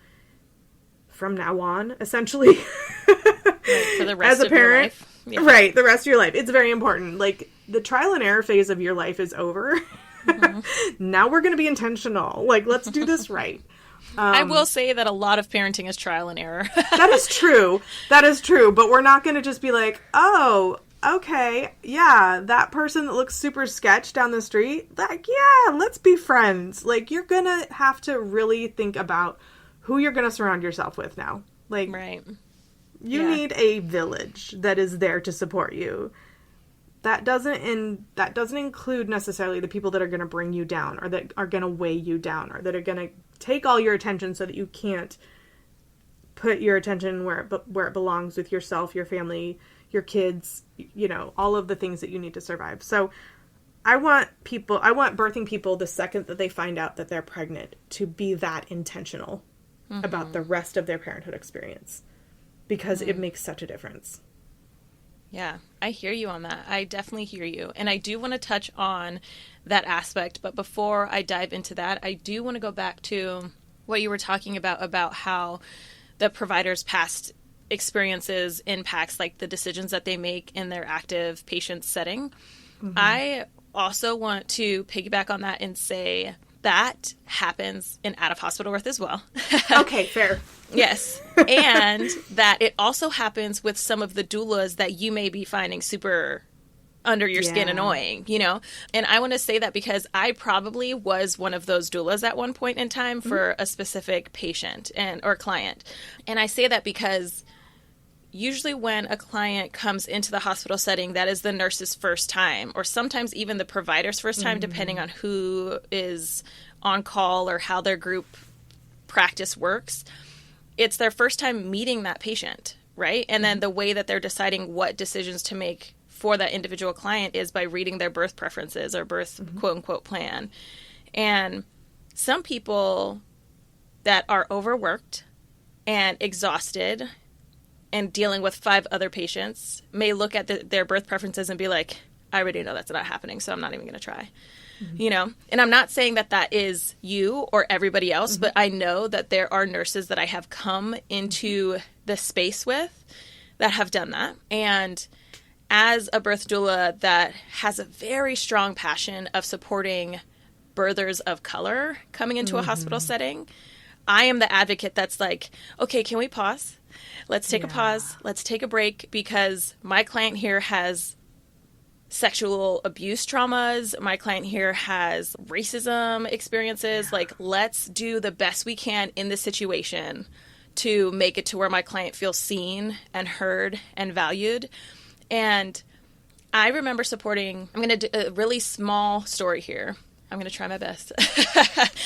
from now on, essentially. Right, for the rest of your life. Yeah. Right, the rest of your life. It's very important. Like, the trial and error phase of your life is over. Mm-hmm. Now we're going to be intentional. Like, let's do this right. I will say that a lot of parenting is trial and error. That is true. That is true. But we're not going to just be like, oh, okay, yeah, that person that looks super sketch down the street, like, yeah, let's be friends. Like, you're going to have to really think about who you're going to surround yourself with now. Like, right. You need a village that is there to support you. That doesn't include necessarily the people that are going to bring you down, or that are going to weigh you down, or that are going to take all your attention so that you can't put your attention where it belongs with yourself, your family, your kids, all of the things that you need to survive. So I want birthing people the second that they find out that they're pregnant to be that intentional about the rest of their parenthood experience, because it makes such a difference. Yeah, I hear you on that. I definitely hear you. And I do want to touch on that aspect. But before I dive into that, I do want to go back to what you were talking about how the provider's past experiences impacts like the decisions that they make in their active patient setting. Mm-hmm. I also want to piggyback on that and say that happens in out-of-hospital birth as well. Okay, fair. Yes. And that it also happens with some of the doulas that you may be finding super under your skin annoying, And I want to say that because I probably was one of those doulas at one point in time for a specific patient or client. And I say that because usually when a client comes into the hospital setting, that is the nurse's first time, or sometimes even the provider's first time, depending on who is on call or how their group practice works. It's their first time meeting that patient, right? And then the way that they're deciding what decisions to make for that individual client is by reading their birth preferences or birth quote unquote plan. And some people that are overworked and exhausted and dealing with 5 other patients may look at their birth preferences and be like, I already know that's not happening, so I'm not even going to try. You know, and I'm not saying that that is you or everybody else, but I know that there are nurses that I have come into the space with that have done that. And as a birth doula that has a very strong passion of supporting birthers of color coming into a hospital setting, I am the advocate that's like, okay, can we pause? Let's take a pause. Let's take a break, because my client here has sexual abuse traumas. My client here has racism experiences. Like, let's do the best we can in this situation to make it to where my client feels seen and heard and valued. And I remember supporting, I'm going to do a really small story here. I'm going to try my best.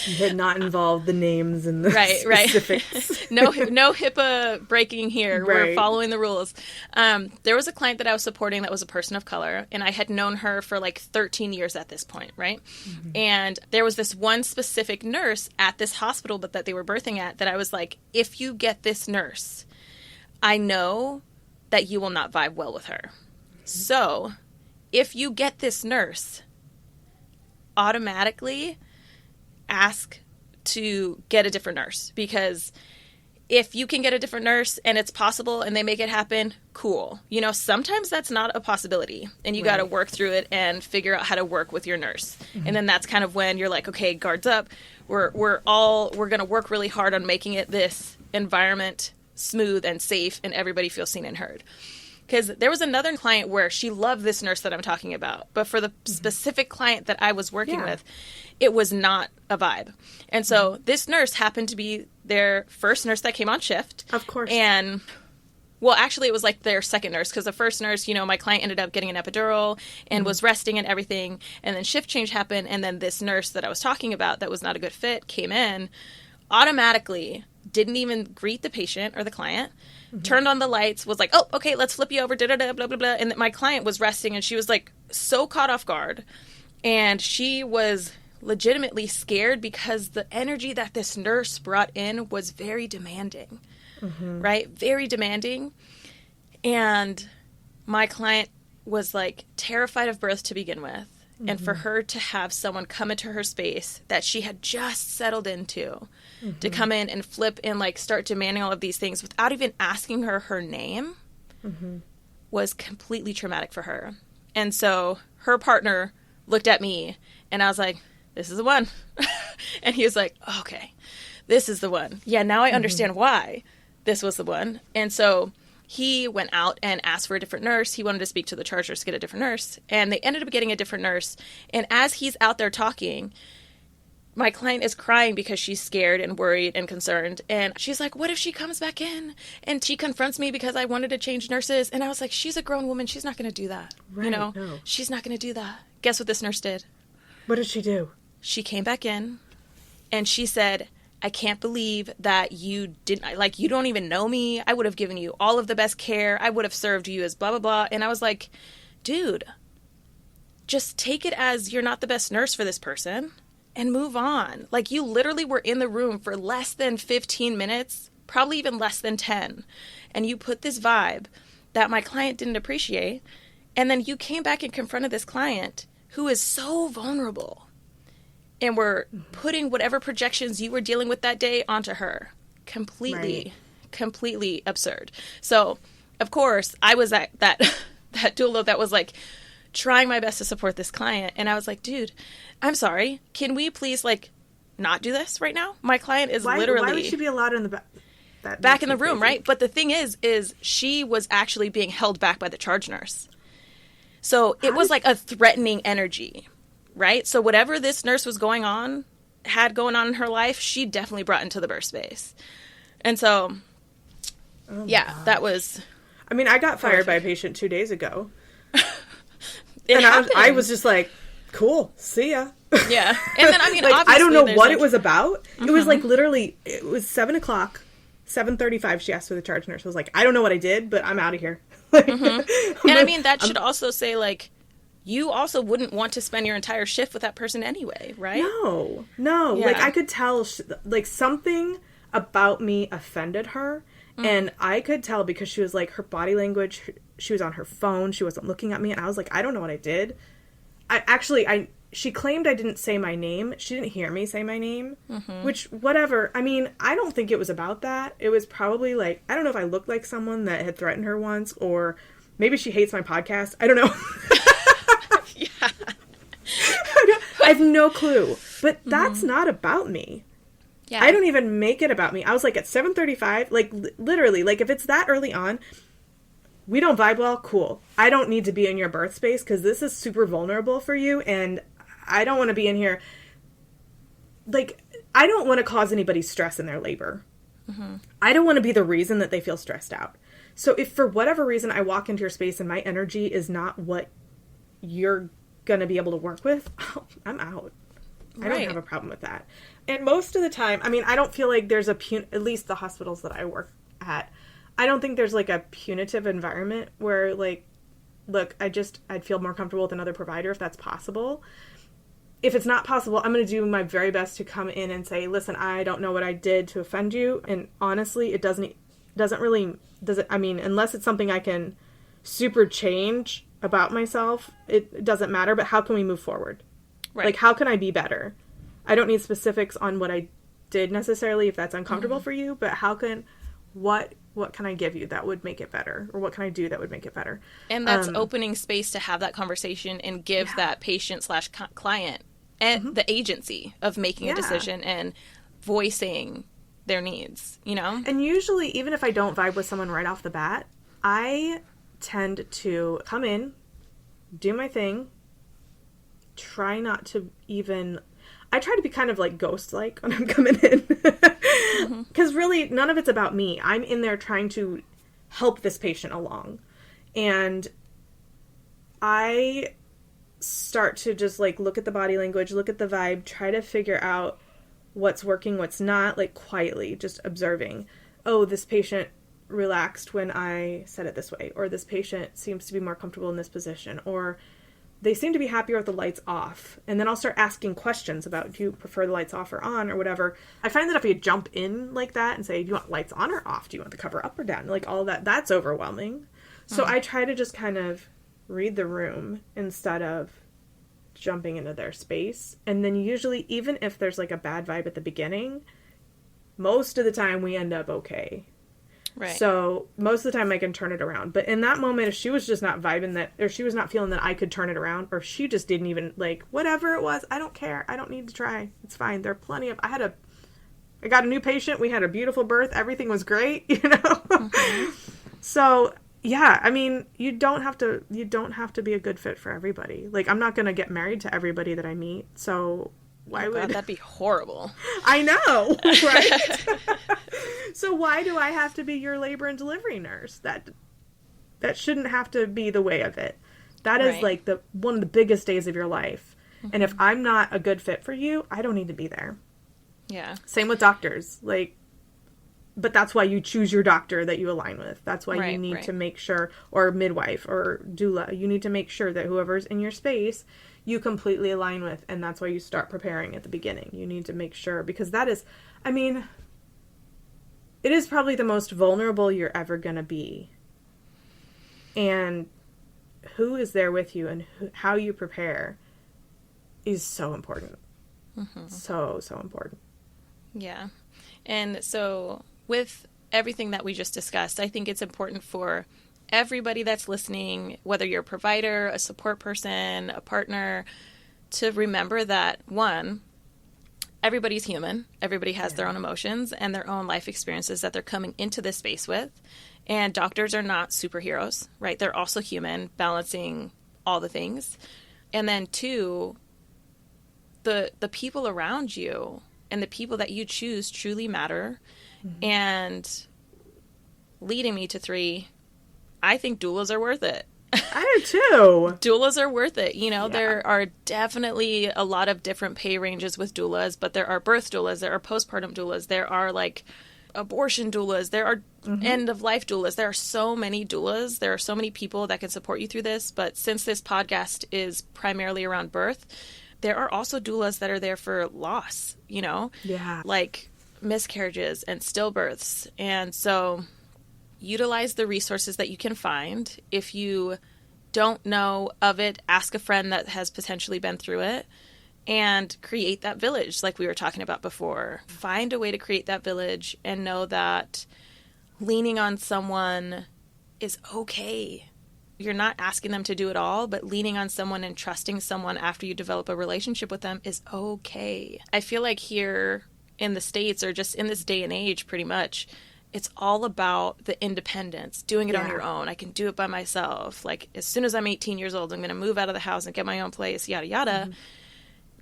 You had not involved the names and the specifics. No HIPAA breaking here. We're following the rules. There was a client that I was supporting that was a person of color, and I had known her for like 13 years at this point, right? And there was this one specific nurse at this hospital that they were birthing at that I was like, if you get this nurse, I know that you will not vibe well with her. So if you get this nurse, automatically ask to get a different nurse, because if you can get a different nurse and it's possible and they make it happen, cool. You know, sometimes that's not a possibility, and you got to work through it and figure out how to work with your nurse. And then that's kind of when you're like, okay, guards up. We're going to work really hard on making it this environment smooth and safe and everybody feels seen and heard. Because there was another client where she loved this nurse that I'm talking about, but for the specific client that I was working with, it was not a vibe. And so this nurse happened to be their first nurse that came on shift. Of course. And, well, actually, it was like their second nurse, because the first nurse, you know, my client ended up getting an epidural and was resting and everything. And then shift change happened. And then this nurse that I was talking about that was not a good fit came in, automatically didn't even greet the patient or the client, turned on the lights, was like, oh, okay, let's flip you over, da-da-da, blah, blah, blah. And my client was resting, and she was, like, so caught off guard. And she was legitimately scared because the energy that this nurse brought in was very demanding, right? Very demanding. And my client was, like, terrified of birth to begin with. And for her to have someone come into her space that she had just settled into, to come in and flip and like start demanding all of these things without even asking her her name, was completely traumatic for her. And so her partner looked at me and I was like, this is the one. And he was like, okay, this is the one. Yeah, now I understand why this was the one. And so he went out and asked for a different nurse. He wanted to speak to the charge nurse to get a different nurse. And they ended up getting a different nurse. And as he's out there talking, my client is crying because she's scared and worried and concerned. And she's like, what if she comes back in and she confronts me because I wanted to change nurses? And I was like, she's a grown woman. She's not going to do that. Right, you know, no. She's not going to do that. Guess what this nurse did? What did she do? She came back in and she said, I can't believe that you didn't, like, you don't even know me. I would have given you all of the best care. I would have served you as blah, blah, blah. And I was like, dude, just take it as you're not the best nurse for this person and move on. Like, you literally were in the room for less than 15 minutes, probably even less than 10. And you put this vibe that my client didn't appreciate. And then you came back and confronted this client who is so vulnerable. And we're putting whatever projections you were dealing with that day onto her. Completely absurd. So, of course, I was that doula that was like trying my best to support this client. And I was like, dude, I'm sorry. Can we please like not do this right now? My client is literally... Why would she be allowed in the back in the room, right? But the thing is she was actually being held back by the charge nurse. So it was like a threatening energy. Right? So whatever this nurse had going on in her life, she definitely brought into the birth space. And so, that was... I mean, I got fired by a patient 2 days ago. And I was just like, cool, see ya. Yeah. And then, I mean, like, obviously, I don't know what like... it was about. It was like literally, it was 7 o'clock, 7:35. She asked for the charge nurse. I was like, I don't know what I did, but I'm out of here. And I mean, that should also say, like, you also wouldn't want to spend your entire shift with that person anyway, right? No. Yeah. Like, I could tell, like, something about me offended her. And I could tell because she was like, her body language, she was on her phone, she wasn't looking at me, and I was like, I don't know what I did. She claimed I didn't say my name. She didn't hear me say my name, which, whatever. I mean, I don't think it was about that. It was probably like, I don't know if I looked like someone that had threatened her once, or maybe she hates my podcast. I don't know. Yeah. I have no clue. But that's not about me. Yeah. I don't even make it about me. I was like, at 7:35, like, literally, like, if it's that early on, we don't vibe well, cool. I don't need to be in your birth space because this is super vulnerable for you, and I don't want to be in here. Like, I don't want to cause anybody stress in their labor. I don't want to be the reason that they feel stressed out. So if for whatever reason I walk into your space and my energy is not what you're going to be able to work with, I'm out. I don't have a problem with that. And most of the time, I mean, I don't feel like there's at least the hospitals that I work at, I don't think there's like a punitive environment where, like, look, I'd feel more comfortable with another provider if that's possible. If it's not possible, I'm going to do my very best to come in and say, listen, I don't know what I did to offend you. And honestly, it doesn't really, I mean, unless it's something I can super change about myself, it doesn't matter. But how can we move forward? Right. Like, how can I be better? I don't need specifics on what I did necessarily if that's uncomfortable for you, but what can I give you that would make it better? Or what can I do that would make it better? And that's opening space to have that conversation and give that patient/client and the agency of making a decision and voicing their needs, you know? And usually, even if I don't vibe with someone right off the bat, I tend to come in, do my thing, try not to even... I try to be kind of like ghost-like when I'm coming in. Because really, none of it's about me. I'm in there trying to help this patient along. And I start to just like look at the body language, look at the vibe, try to figure out what's working, what's not, like quietly, just observing. Oh, this patient relaxed when I said it this way. Or this patient seems to be more comfortable in this position. Or... they seem to be happier with the lights off. And then I'll start asking questions about, do you prefer the lights off or on or whatever. I find that if you jump in like that and say, do you want lights on or off? Do you want the cover up or down? Like all of that, that's overwhelming. So I try to just kind of read the room instead of jumping into their space. And then usually, even if there's like a bad vibe at the beginning, most of the time we end up okay. Right. So most of the time I can turn it around. But in that moment, if she was just not vibing that, or she was not feeling that I could turn it around, or if she just didn't even, like, whatever it was, I don't care. I don't need to try. It's fine. There are plenty of, I got a new patient. We had a beautiful birth. Everything was great, you know? So, yeah, I mean, you don't have to be a good fit for everybody. Like, I'm not going to get married to everybody that I meet. So why would... God, that'd be horrible. I know, right? So why do I have to be your labor and delivery nurse? That shouldn't have to be the way of it. That is like one of the biggest days of your life. And if I'm not a good fit for you, I don't need to be there. Yeah. Same with doctors. Like, but that's why you choose your doctor that you align with. That's why you need to make sure, or midwife or doula, you need to make sure that whoever's in your space, you completely align with. And that's why you start preparing at the beginning. You need to make sure, because that is, I mean... it is probably the most vulnerable you're ever going to be. And who is there with you and how you prepare is so important. So important. Yeah. And so with everything that we just discussed, I think it's important for everybody that's listening, whether you're a provider, a support person, a partner, to remember that, one, everybody's human. Everybody has their own emotions and their own life experiences that they're coming into this space with. And doctors are not superheroes, right? They're also human, balancing all the things. And then two, the people around you and the people that you choose truly matter. And leading me to three, I think doulas are worth it. I do too. Doulas are worth it. You know, Yeah. there are definitely a lot of different pay ranges with doulas, but there are birth doulas, there are postpartum doulas, there are like abortion doulas, there are end of life doulas. There are so many doulas. There are so many people that can support you through this. But since this podcast is primarily around birth, there are also doulas that are there for loss, you know? Yeah. Like miscarriages and stillbirths. And so utilize the resources that you can find. If you don't know of it, ask a friend that has potentially been through it and create that village like we were talking about before. Find a way to create that village and know that leaning on someone is okay. You're not asking them to do it all, but leaning on someone and trusting someone after you develop a relationship with them is okay. I feel like here in the States, or just in this day and age pretty much, it's all about the independence, doing it on your own. I can do it by myself. Like, as soon as I'm 18 years old, I'm going to move out of the house and get my own place, yada, yada.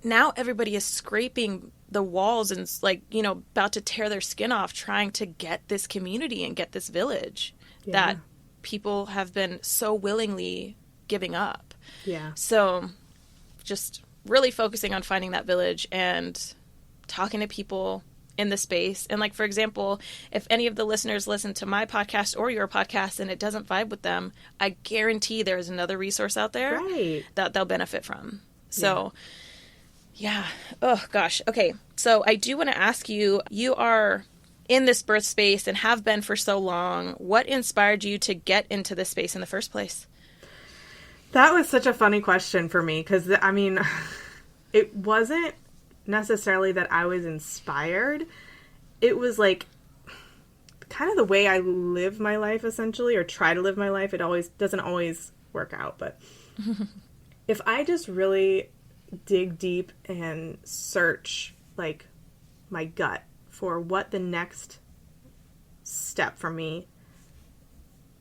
Now everybody is scraping the walls and, like, you know, about to tear their skin off trying to get this community and get this village that people have been so willingly giving up. Yeah. So just really focusing on finding that village and talking to people in the space. And, like, for example, if any of the listeners listen to my podcast or your podcast and it doesn't vibe with them, I guarantee there's another resource out there that they'll benefit from. So yeah. Oh gosh. Okay. So I do want to ask you, you are in this birth space and have been for so long. What inspired you to get into this space in the first place? That was such a funny question for me because, I mean, it wasn't necessarily that I was inspired. It was like kind of the way I live my life, essentially, or try to live my life. It always doesn't always work out, but if I just really dig deep and search like my gut for what the next step for me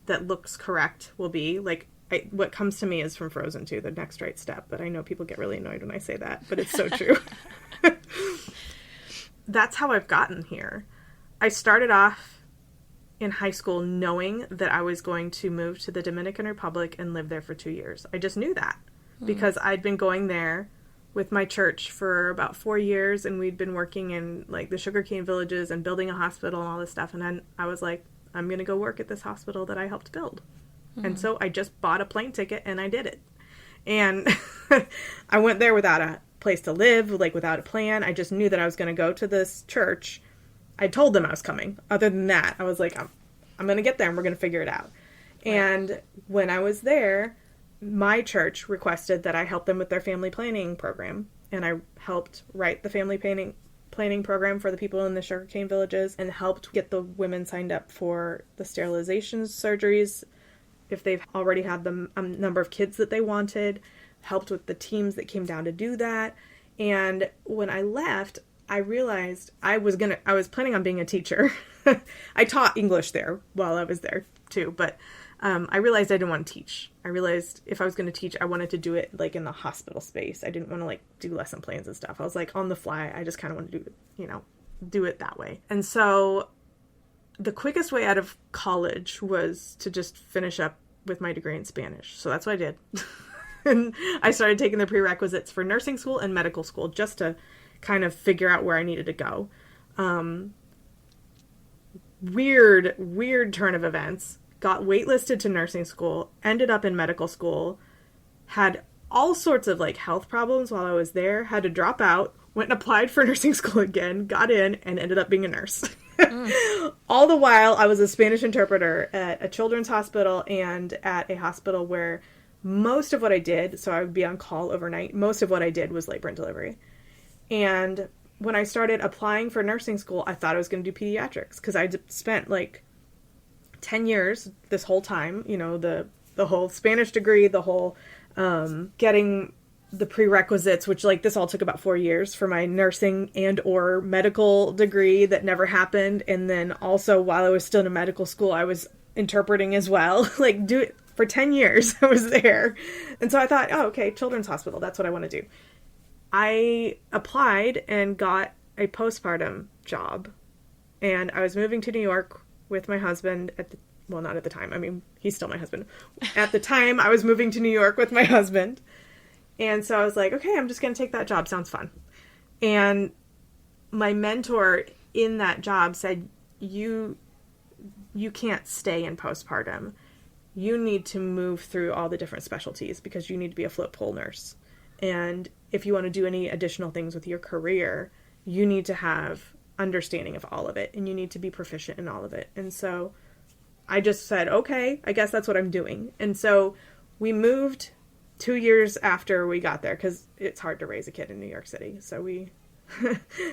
that looks correct will be, like, what comes to me is from Frozen 2, the next right step, but I know people get really annoyed when I say that, but it's so true. That's how I've gotten here. I started off in high school knowing that I was going to move to the Dominican Republic and live there for 2 years. I just knew that because I'd been going there with my church for about 4 years, and we'd been working in, like, the sugarcane villages and building a hospital and all this stuff. And then I was like, I'm going to go work at this hospital that I helped build. And so I just bought a plane ticket and I did it. And I went there without a place to live, like without a plan. I just knew that I was going to go to this church. I told them I was coming. Other than that, I was like, I'm going to get there and we're going to figure it out. Right. And when I was there, my church requested that I help them with their family planning program. And I helped write the family planning program for the people in the sugarcane villages and helped get the women signed up for the sterilization surgeries if they've already had the number of kids that they wanted, helped with the teams that came down to do that. And when I left, I realized I was planning on being a teacher. I taught English there while I was there too, but I realized I didn't want to teach. I realized if I was going to teach, I wanted to do it like in the hospital space. I didn't want to like do lesson plans and stuff. I was like on the fly. I just kind of want to do it that way. And so the quickest way out of college was to just finish up with my degree in Spanish. So that's what I did. And I started taking the prerequisites for nursing school and medical school just to kind of figure out where I needed to go. Weird turn of events. Got waitlisted to nursing school, ended up in medical school, had all sorts of like health problems while I was there, had to drop out, went and applied for nursing school again, got in, and ended up being a nurse. All the while, I was a Spanish interpreter at a children's hospital and at a hospital where most of what I did, so I would be on call overnight, most of what I did was labor and delivery. And when I started applying for nursing school, I thought I was going to do pediatrics because I'd spent like 10 years this whole time, the whole Spanish degree, the whole getting the prerequisites, which like this all took about 4 years for my nursing and or medical degree that never happened. And then also while I was still in medical school, I was interpreting as well, like do it for 10 years. I was there. And so I thought, oh, okay, children's hospital. That's what I want to do. I applied and got a postpartum job, and I was moving to New York with my husband well, not at the time. I mean, he's still my husband. At the time, I was moving to New York with my husband. And so I was like, okay, I'm just going to take that job. Sounds fun. And my mentor in that job said, you can't stay in postpartum. You need to move through all the different specialties because you need to be a float pool nurse. And if you want to do any additional things with your career, you need to have understanding of all of it, and you need to be proficient in all of it. And so I just said, okay, I guess that's what I'm doing. And so we moved 2 years after we got there, because it's hard to raise a kid in New York City. So we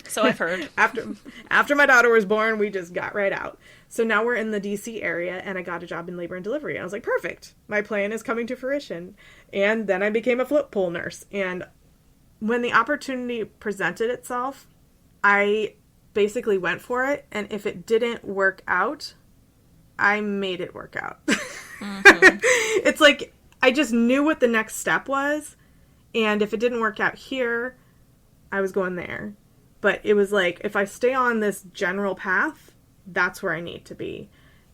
So I've heard. After my daughter was born, we just got right out. So now we're in the DC area, and I got a job in labor and delivery. And I was like, perfect. My plan is coming to fruition. And then I became a float pool nurse. And when the opportunity presented itself, I basically went for it. And if it didn't work out, I made it work out. Mm-hmm. It's like, I just knew what the next step was. And if it didn't work out here, I was going there. But it was like, if I stay on this general path, that's where I need to be.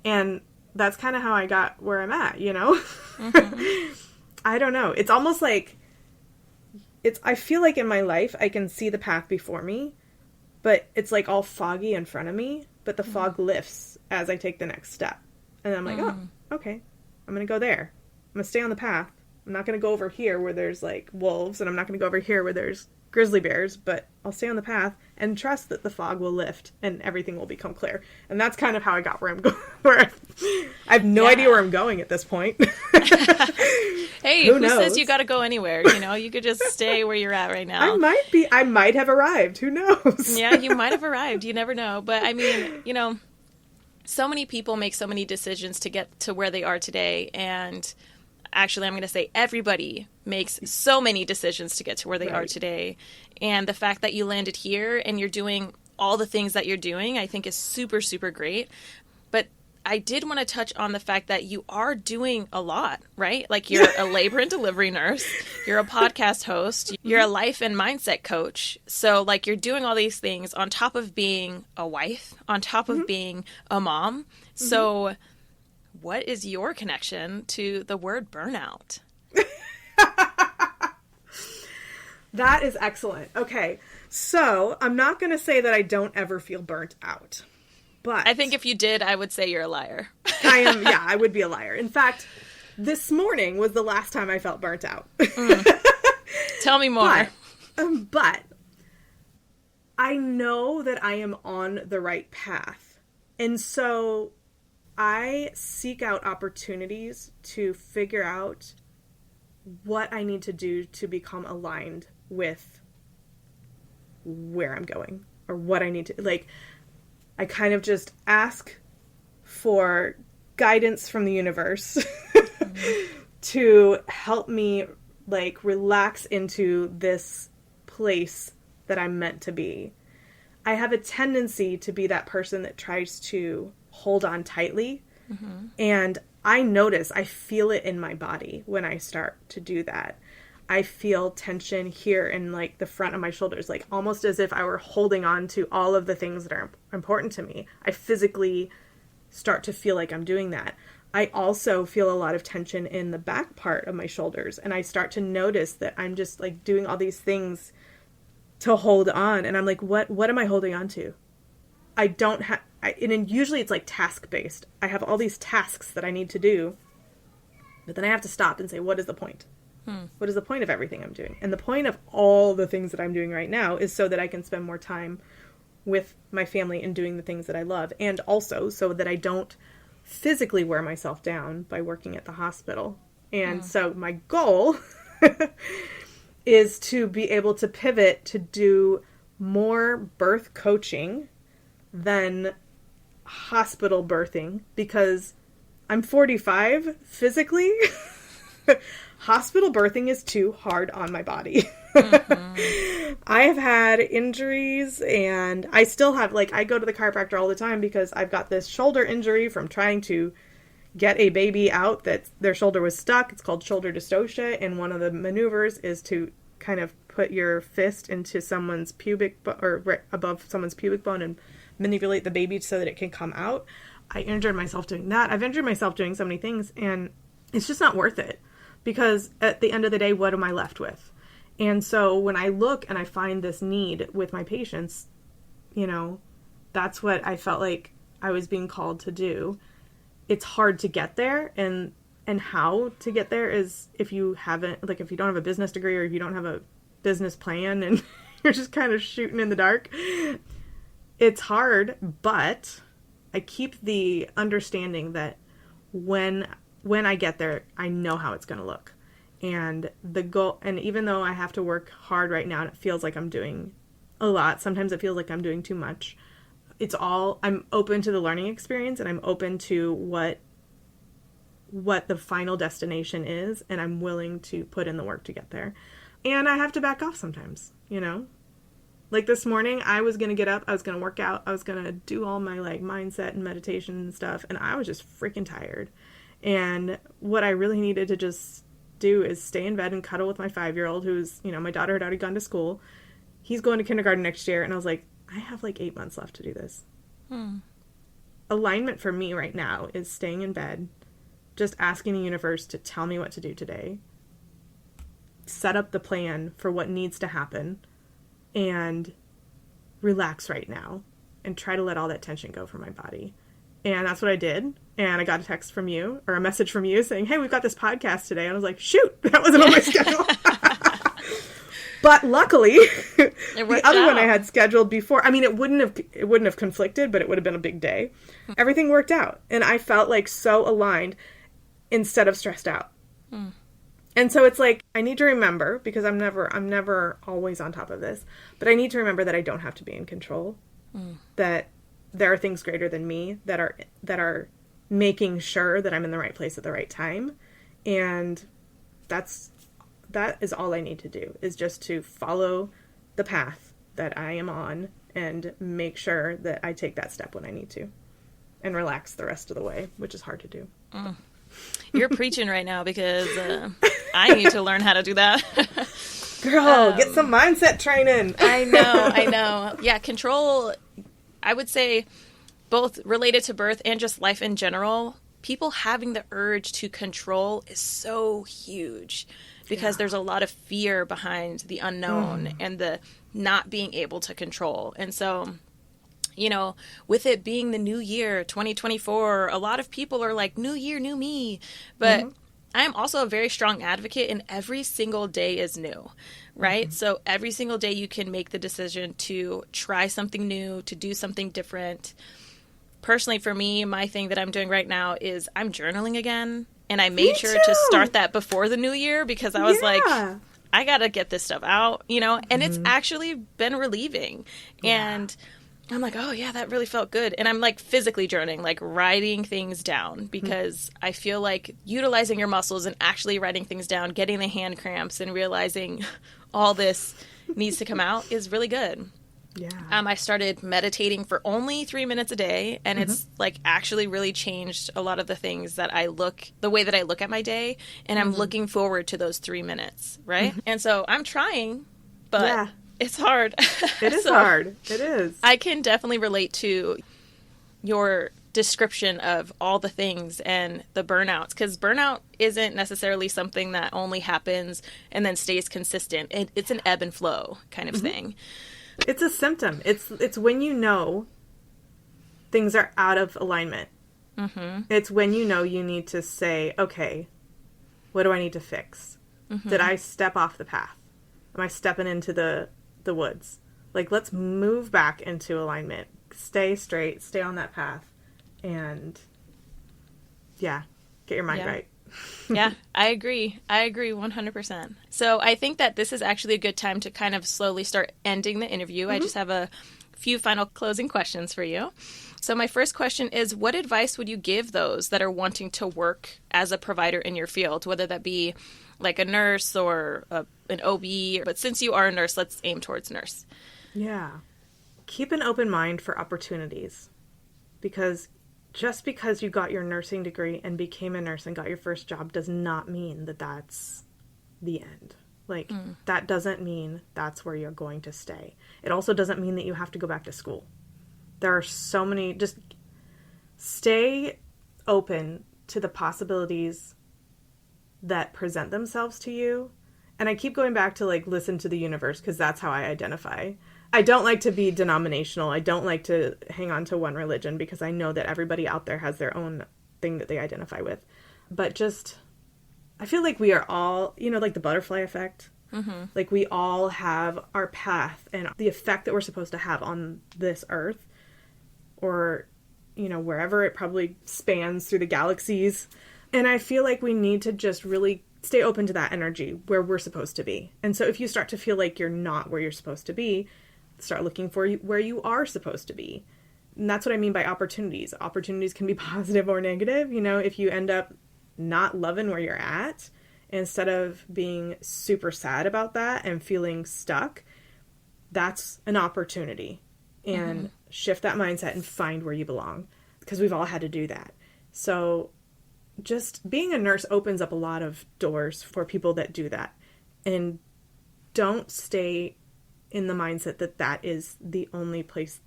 And that's kind of how I got where I'm at, you know? Mm-hmm. I don't know. It's almost like, I feel like in my life, I can see the path before me, but it's like all foggy in front of me, but the fog lifts as I take the next step. And I'm like, oh, okay, I'm going to go there. I'm going to stay on the path. I'm not going to go over here where there's like wolves, and I'm not going to go over here where there's grizzly bears, but I'll stay on the path and trust that the fog will lift and everything will become clear. And that's kind of how I got where I'm going. I have no idea where I'm going at this point. Hey, who says you got to go anywhere? You know, you could just stay where you're at right now. I might have arrived. Who knows? Yeah, you might have arrived. You never know. But I mean, you know, so many people make so many decisions to get to where they are today. And actually, I'm going to say everybody makes so many decisions to get to where they are today. And the fact that you landed here and you're doing all the things that you're doing, I think is super, super great. But I did want to touch on the fact that you are doing a lot, right? Like you're a labor and delivery nurse, you're a podcast host, you're a life and mindset coach. So like you're doing all these things on top of being a wife, on top of being a mom. So what is your connection to the word burnout? That is excellent. Okay. So I'm not going to say that I don't ever feel burnt out, but I think if you did, I would say you're a liar. I am. Yeah, I would be a liar. In fact, this morning was the last time I felt burnt out. Tell me more. But I know that I am on the right path. And so I seek out opportunities to figure out what I need to do to become aligned with where I'm going, or what I need to, like, I kind of just ask for guidance from the universe to help me, like, relax into this place that I'm meant to be. I have a tendency to be that person that tries to hold on tightly. And I feel it in my body when I start to do that. I feel tension here in like the front of my shoulders, like almost as if I were holding on to all of the things that are important to me. I physically start to feel like I'm doing that. I also feel a lot of tension in the back part of my shoulders, and I start to notice that I'm just like doing all these things to hold on, and I'm like, what am I holding on to? I don't have, and usually it's like task-based. I have all these tasks that I need to do, but then I have to stop and say, what is the point? What is the point of everything I'm doing? And the point of all the things that I'm doing right now is so that I can spend more time with my family and doing the things that I love, and also so that I don't physically wear myself down by working at the hospital. And so my goal is to be able to pivot to do more birth coaching than hospital birthing, because I'm 45 physically. Hospital birthing is too hard on my body. I have had injuries, and I still have, like, I go to the chiropractor all the time because I've got this shoulder injury from trying to get a baby out that their shoulder was stuck. It's called shoulder dystocia, and one of the maneuvers is to kind of put your fist into someone's pubic or right above someone's pubic bone and manipulate the baby so that it can come out. I injured myself doing that. I've injured myself doing so many things, and it's just not worth it, because at the end of the day, what am I left with? And so when I look and I find this need with my patients, you know, that's what I felt like I was being called to do. It's hard to get there, and how to get there is if you haven't, like, if you don't have a business degree, or if you don't have a business plan and you're just kind of shooting in the dark, it's hard. But I keep the understanding that when I get there, I know how it's going to look. And the goal, and even though I have to work hard right now and it feels like I'm doing a lot, sometimes it feels like I'm doing too much. I'm open to the learning experience, and I'm open to what the final destination is, and I'm willing to put in the work to get there. And I have to back off sometimes, you know? Like this morning, I was going to get up, I was going to work out, I was going to do all my like mindset and meditation and stuff, and I was just freaking tired. And what I really needed to just do is stay in bed and cuddle with my 5-year-old, who's, you know, my daughter had already gone to school. He's going to kindergarten next year, and I was like, I have like 8 months left to do this. Alignment for me right now is staying in bed, just asking the universe to tell me what to do today, set up the plan for what needs to happen, and relax right now and try to let all that tension go from my body. And that's what I did. And I got a text from you, or a message from you saying, hey, we've got this podcast today. And I was like, shoot, that wasn't on my schedule. But luckily, the other one I had scheduled before, I mean, it wouldn't have conflicted, but it would have been a big day. Everything worked out. And I felt like so aligned instead of stressed out. And so it's like, I need to remember, because I'm never always on top of this, but I need to remember that I don't have to be in control, that there are things greater than me that are making sure that I'm in the right place at the right time. And that is all I need to do, is just to follow the path that I am on and make sure that I take that step when I need to, and relax the rest of the way, which is hard to do. You're preaching right now, because I need to learn how to do that. Girl, get some mindset training. I know. Yeah, control, I would say, both related to birth and just life in general, people having the urge to control is so huge, because there's a lot of fear behind the unknown and the not being able to control. And so, you know, with it being the new year, 2024, a lot of people are like, new year, new me. But I'm also a very strong advocate in every single day is new, right? So every single day you can make the decision to try something new, to do something different. Personally, for me, my thing that I'm doing right now is I'm journaling again. And I made sure to start that before the new year, because I was like, I got to get this stuff out, you know, and it's actually been relieving. And I'm like, oh, yeah, that really felt good. And I'm like physically journaling, like writing things down, because I feel like utilizing your muscles and actually writing things down, getting the hand cramps and realizing all this needs to come out is really good. Yeah. I started meditating for only 3 minutes a day, and it's like actually really changed a lot of the things that the way that I look at my day, and I'm looking forward to those 3 minutes, right? And so I'm trying, but it's hard. It is hard. It is. I can definitely relate to your description of all the things and the burnouts, because burnout isn't necessarily something that only happens and then stays consistent. It's an ebb and flow kind of thing. It's a symptom. It's when you know things are out of alignment. It's when you know you need to say, okay, what do I need to fix? Did I step off the path? Am I stepping into the woods? Like, let's move back into alignment. Stay straight. Stay on that path. And, get your mind right. Yeah, I agree 100%. So I think that this is actually a good time to kind of slowly start ending the interview. I just have a few final closing questions for you. So my first question is, what advice would you give those that are wanting to work as a provider in your field, whether that be like a nurse or an OB? But since you are a nurse, let's aim towards nurse. Yeah. Keep an open mind for opportunities, because just because you got your nursing degree and became a nurse and got your first job does not mean that that's the end. Like, that doesn't mean that's where you're going to stay. It also doesn't mean that you have to go back to school. There are so many, just stay open to the possibilities that present themselves to you. And I keep going back to like listen to the universe because that's how I identify. I don't like to be denominational. I don't like to hang on to one religion because I know that everybody out there has their own thing that they identify with. But just, I feel like we are all, you know, like the butterfly effect. Mm-hmm. Like we all have our path and the effect that we're supposed to have on this earth, or, you know, wherever it probably spans through the galaxies. And I feel like we need to just really stay open to that energy where we're supposed to be. And so if you start to feel like you're not where you're supposed to be, start looking for where you are supposed to be. And that's what I mean by opportunities. Opportunities can be positive or negative. You know, if you end up not loving where you're at, instead of being super sad about that and feeling stuck, that's an opportunity. And shift that mindset and find where you belong. Because we've all had to do that. So just being a nurse opens up a lot of doors for people that do that. And don't stay in the mindset that that is the only place,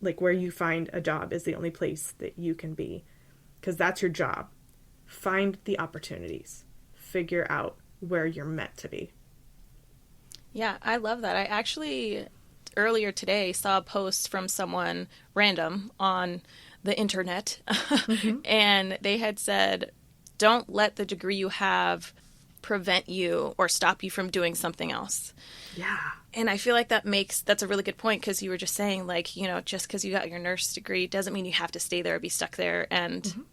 like where you find a job is the only place that you can be. Because that's your job. Find the opportunities. Figure out where you're meant to be. Yeah, I love that. I actually earlier today saw a post from someone random on the internet and they had said, don't let the degree you have prevent you or stop you from doing something else. Yeah. And I feel like that's a really good point, because you were just saying, like, you know, just because you got your nurse degree doesn't mean you have to stay there or be stuck there. And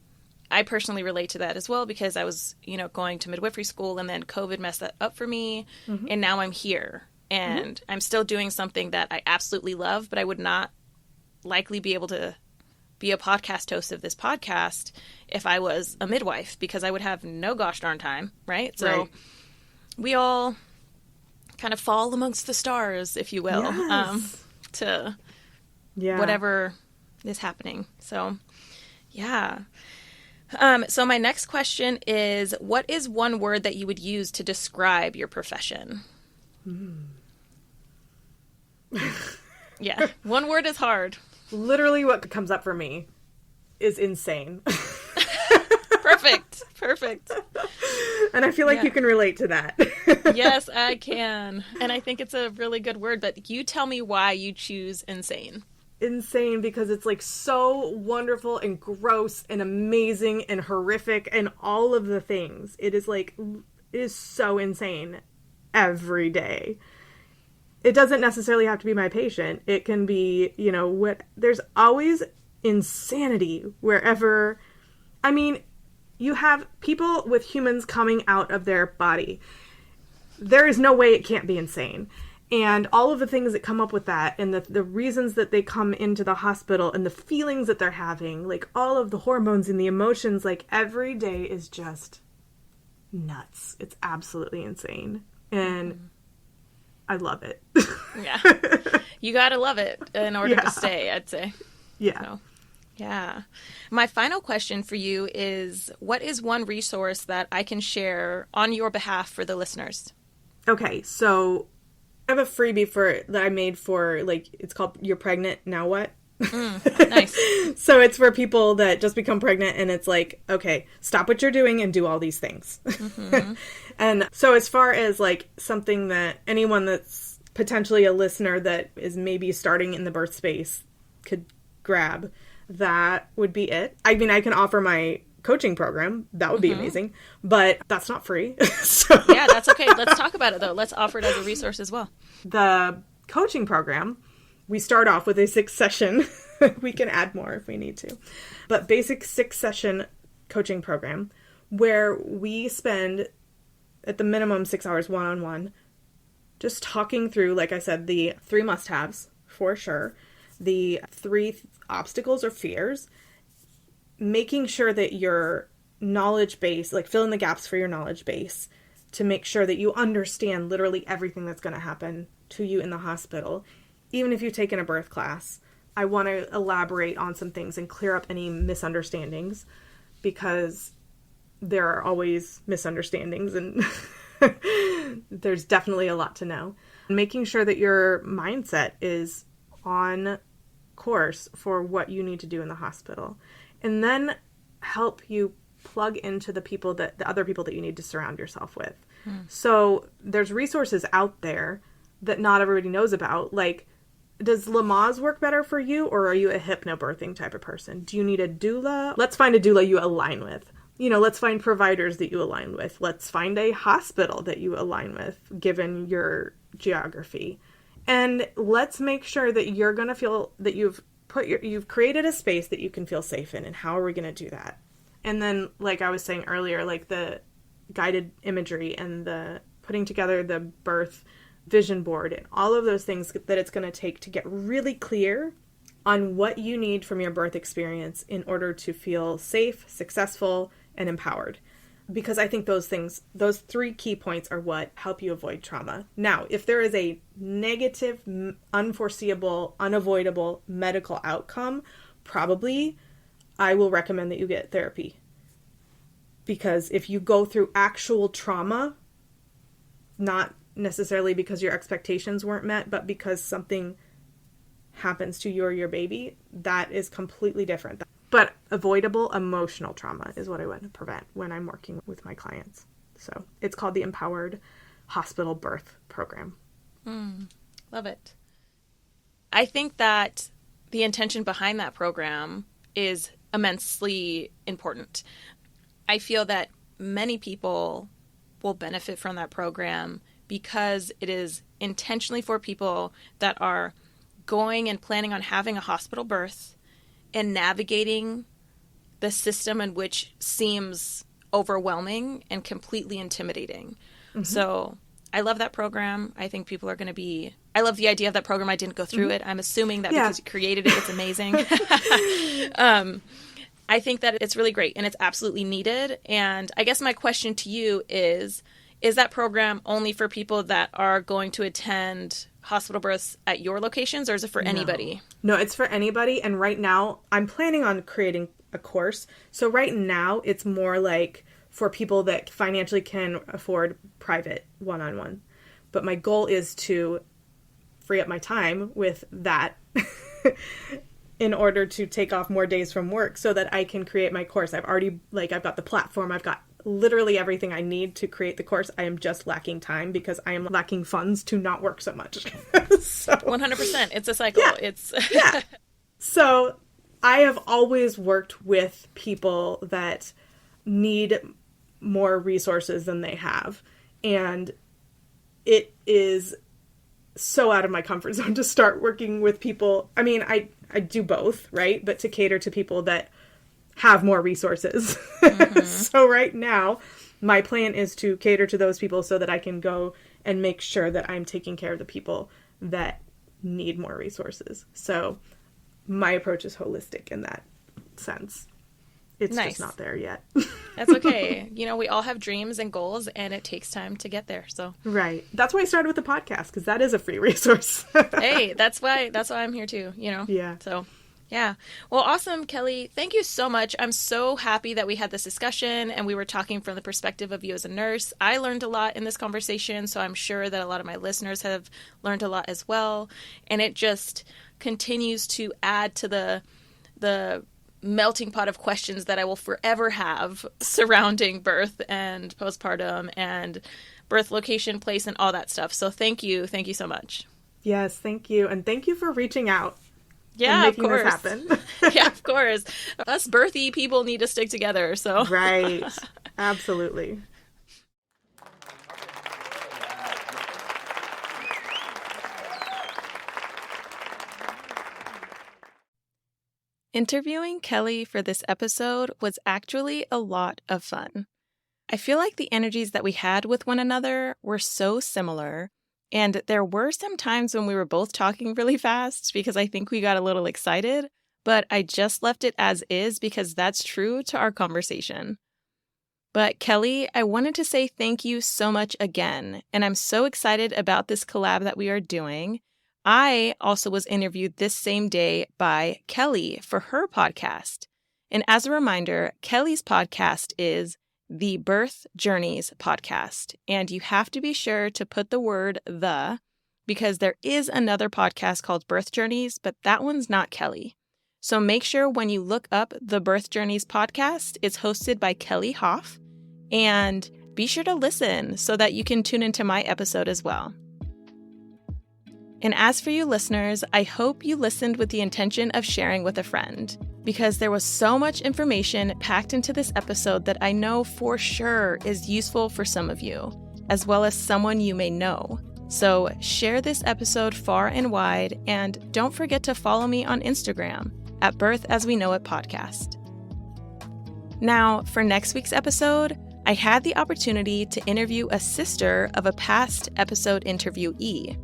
I personally relate to that as well, because I was, you know, going to midwifery school and then COVID messed that up for me. And now I'm here and I'm still doing something that I absolutely love, but I would not likely be able to be a podcast host of this podcast if I was a midwife, because I would have no gosh darn time, right? So we all kind of fall amongst the stars, if you will, to whatever is happening. So, yeah. So my next question is, what is one word that you would use to describe your profession? Yeah, one word is hard. Literally what comes up for me is insane. Perfect. And I feel like you can relate to that. Yes, I can. And I think it's a really good word, but you tell me why you choose insane. Insane because it's like so wonderful and gross and amazing and horrific and all of the things. It is so insane every day. It doesn't necessarily have to be my patient. It can be, you know, there's always insanity wherever. I mean, you have people with humans coming out of their body. There is no way it can't be insane. And all of the things that come up with that, and the reasons that they come into the hospital, and the feelings that they're having, like all of the hormones and the emotions, like every day is just nuts. It's absolutely insane. And I love it. Yeah. You gotta love it in order to stay, I'd say. Yeah. So, yeah. My final question for you is, what is one resource that I can share on your behalf for the listeners? Okay, so I have a freebie that I made for, like, it's called You're Pregnant, Now What? Nice. So it's for people that just become pregnant, and it's like, okay, stop what you're doing and do all these things. And so as far as like something that anyone that's potentially a listener that is maybe starting in the birth space could grab, that would be it. I mean, I can offer my coaching program. That would be amazing, but that's not free. So yeah, that's okay. Let's talk about it though. Let's offer it as a resource as well. The coaching program, we start off with a 6-session. We can add more if we need to, but basic 6-session coaching program where we spend at the minimum 6 hours one-on-one just talking through, like I said, the 3 must-haves for sure, the 3 obstacles or fears, making sure that your knowledge base, like fill in the gaps for your knowledge base to make sure that you understand literally everything that's going to happen to you in the hospital. Even if you've taken a birth class, I want to elaborate on some things and clear up any misunderstandings, because there are always misunderstandings and there's definitely a lot to know. Making sure that your mindset is on course for what you need to do in the hospital. and then help you plug into the other people that you need to surround yourself with. So there's resources out there that not everybody knows about. Like, does Lamaze work better for you, or are you a hypnobirthing type of person? Do you need a doula? Let's find a doula you align with. Let's find providers that you align with. Let's find a hospital that you align with, given your geography. And let's make sure that you're going to feel that you've created a space that you can feel safe in. And how are we going to do that? And then, like I was saying earlier, like the guided imagery and the putting together the birth vision board and all of those things that it's going to take to get really clear on what you need from your birth experience in order to feel safe, successful, and empowered. Because I think those 3 key points are what help you avoid trauma. Now, if there is a negative, unforeseeable, unavoidable medical outcome, probably I will recommend that you get therapy. Because if you go through actual trauma, not necessarily because your expectations weren't met, but because something happens to you or your baby, that is completely different. But avoidable emotional trauma is what I want to prevent when I'm working with my clients. So it's called the Empowered Hospital Birth Program. Love it. I think that the intention behind that program is immensely important. I feel that many people will benefit from that program because it is intentionally for people that are going and planning on having a hospital birth and navigating the system in which seems overwhelming and completely intimidating. So I love that program. I think people are going to be... I love the idea of that program. I didn't go through it. I'm assuming that because you created it, it's amazing. I think that it's really great and it's absolutely needed. And I guess my question to you is that program only for people that are going to attend hospital births at your locations, or is it for anybody? No, it's for anybody. And right now, I'm planning on creating a course. So right now, it's more like for people that financially can afford private one-on-one. But my goal is to free up my time with that in order to take off more days from work so that I can create my course. I've got the platform. I've got literally everything I need to create the course. I am just lacking time because I am lacking funds to not work so much. So, 100%. It's a cycle. Yeah. So I have always worked with people that need more resources than they have. And it is so out of my comfort zone to start working with people. I mean, I do both, right? But to cater to people that have more resources. So right now, my plan is to cater to those people so that I can go and make sure that I'm taking care of the people that need more resources. So my approach is holistic in that sense. It's just not there yet. That's okay. We all have dreams and goals, and it takes time to get there. So right. That's why I started with the podcast, because that is a free resource. Hey, that's why I'm here too. Yeah. So. Yeah. Well, awesome, Kelly. Thank you so much. I'm so happy that we had this discussion and we were talking from the perspective of you as a nurse. I learned a lot in this conversation, so I'm sure that a lot of my listeners have learned a lot as well. And it just continues to add to the melting pot of questions that I will forever have surrounding birth and postpartum and birth location, place, and all that stuff. So thank you. Thank you so much. Yes, thank you. And thank you for reaching out. Yeah, and making of course. This happen. Yeah, of course. Us birthy people need to stick together. So right. Absolutely. Interviewing Kelly for this episode was actually a lot of fun. I feel like the energies that we had with one another were so similar. And there were some times when we were both talking really fast because I think we got a little excited, but I just left it as is because that's true to our conversation. But Kelly, I wanted to say thank you so much again, and I'm so excited about this collab that we are doing. I also was interviewed this same day by Kelly for her podcast. And as a reminder, Kelly's podcast is the Birth Journeys podcast. And you have to be sure to put the word "the" because there is another podcast called Birth Journeys, but that one's not Kelly. So make sure when you look up the Birth Journeys podcast, it's hosted by Kelly Hof, and be sure to listen so that you can tune into my episode as well. And as for you listeners, I hope you listened with the intention of sharing with a friend, because there was so much information packed into this episode that I know for sure is useful for some of you, as well as someone you may know. So share this episode far and wide, and don't forget to follow me on Instagram at Birth As We Know It Podcast. Now, for next week's episode, I had the opportunity to interview a sister of a past episode interviewee.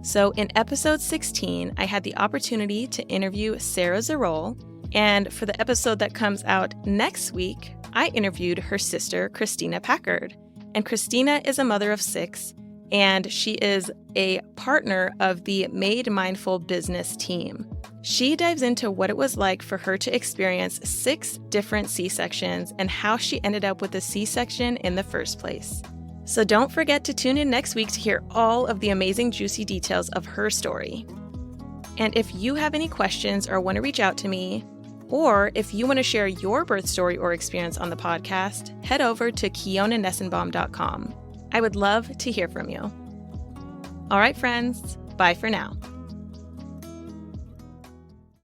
So in episode 16, I had the opportunity to interview Sarah Zarol, and for the episode that comes out next week, I interviewed her sister, Christina Packard. And Christina is a mother of 6, and she is a partner of the Made Mindful business team. She dives into what it was like for her to experience 6 different C-sections and how she ended up with a C-section in the first place. So don't forget to tune in next week to hear all of the amazing juicy details of her story. And if you have any questions or want to reach out to me, or if you want to share your birth story or experience on the podcast, head over to KionaNessenbaum.com. I would love to hear from you. All right, friends, bye for now.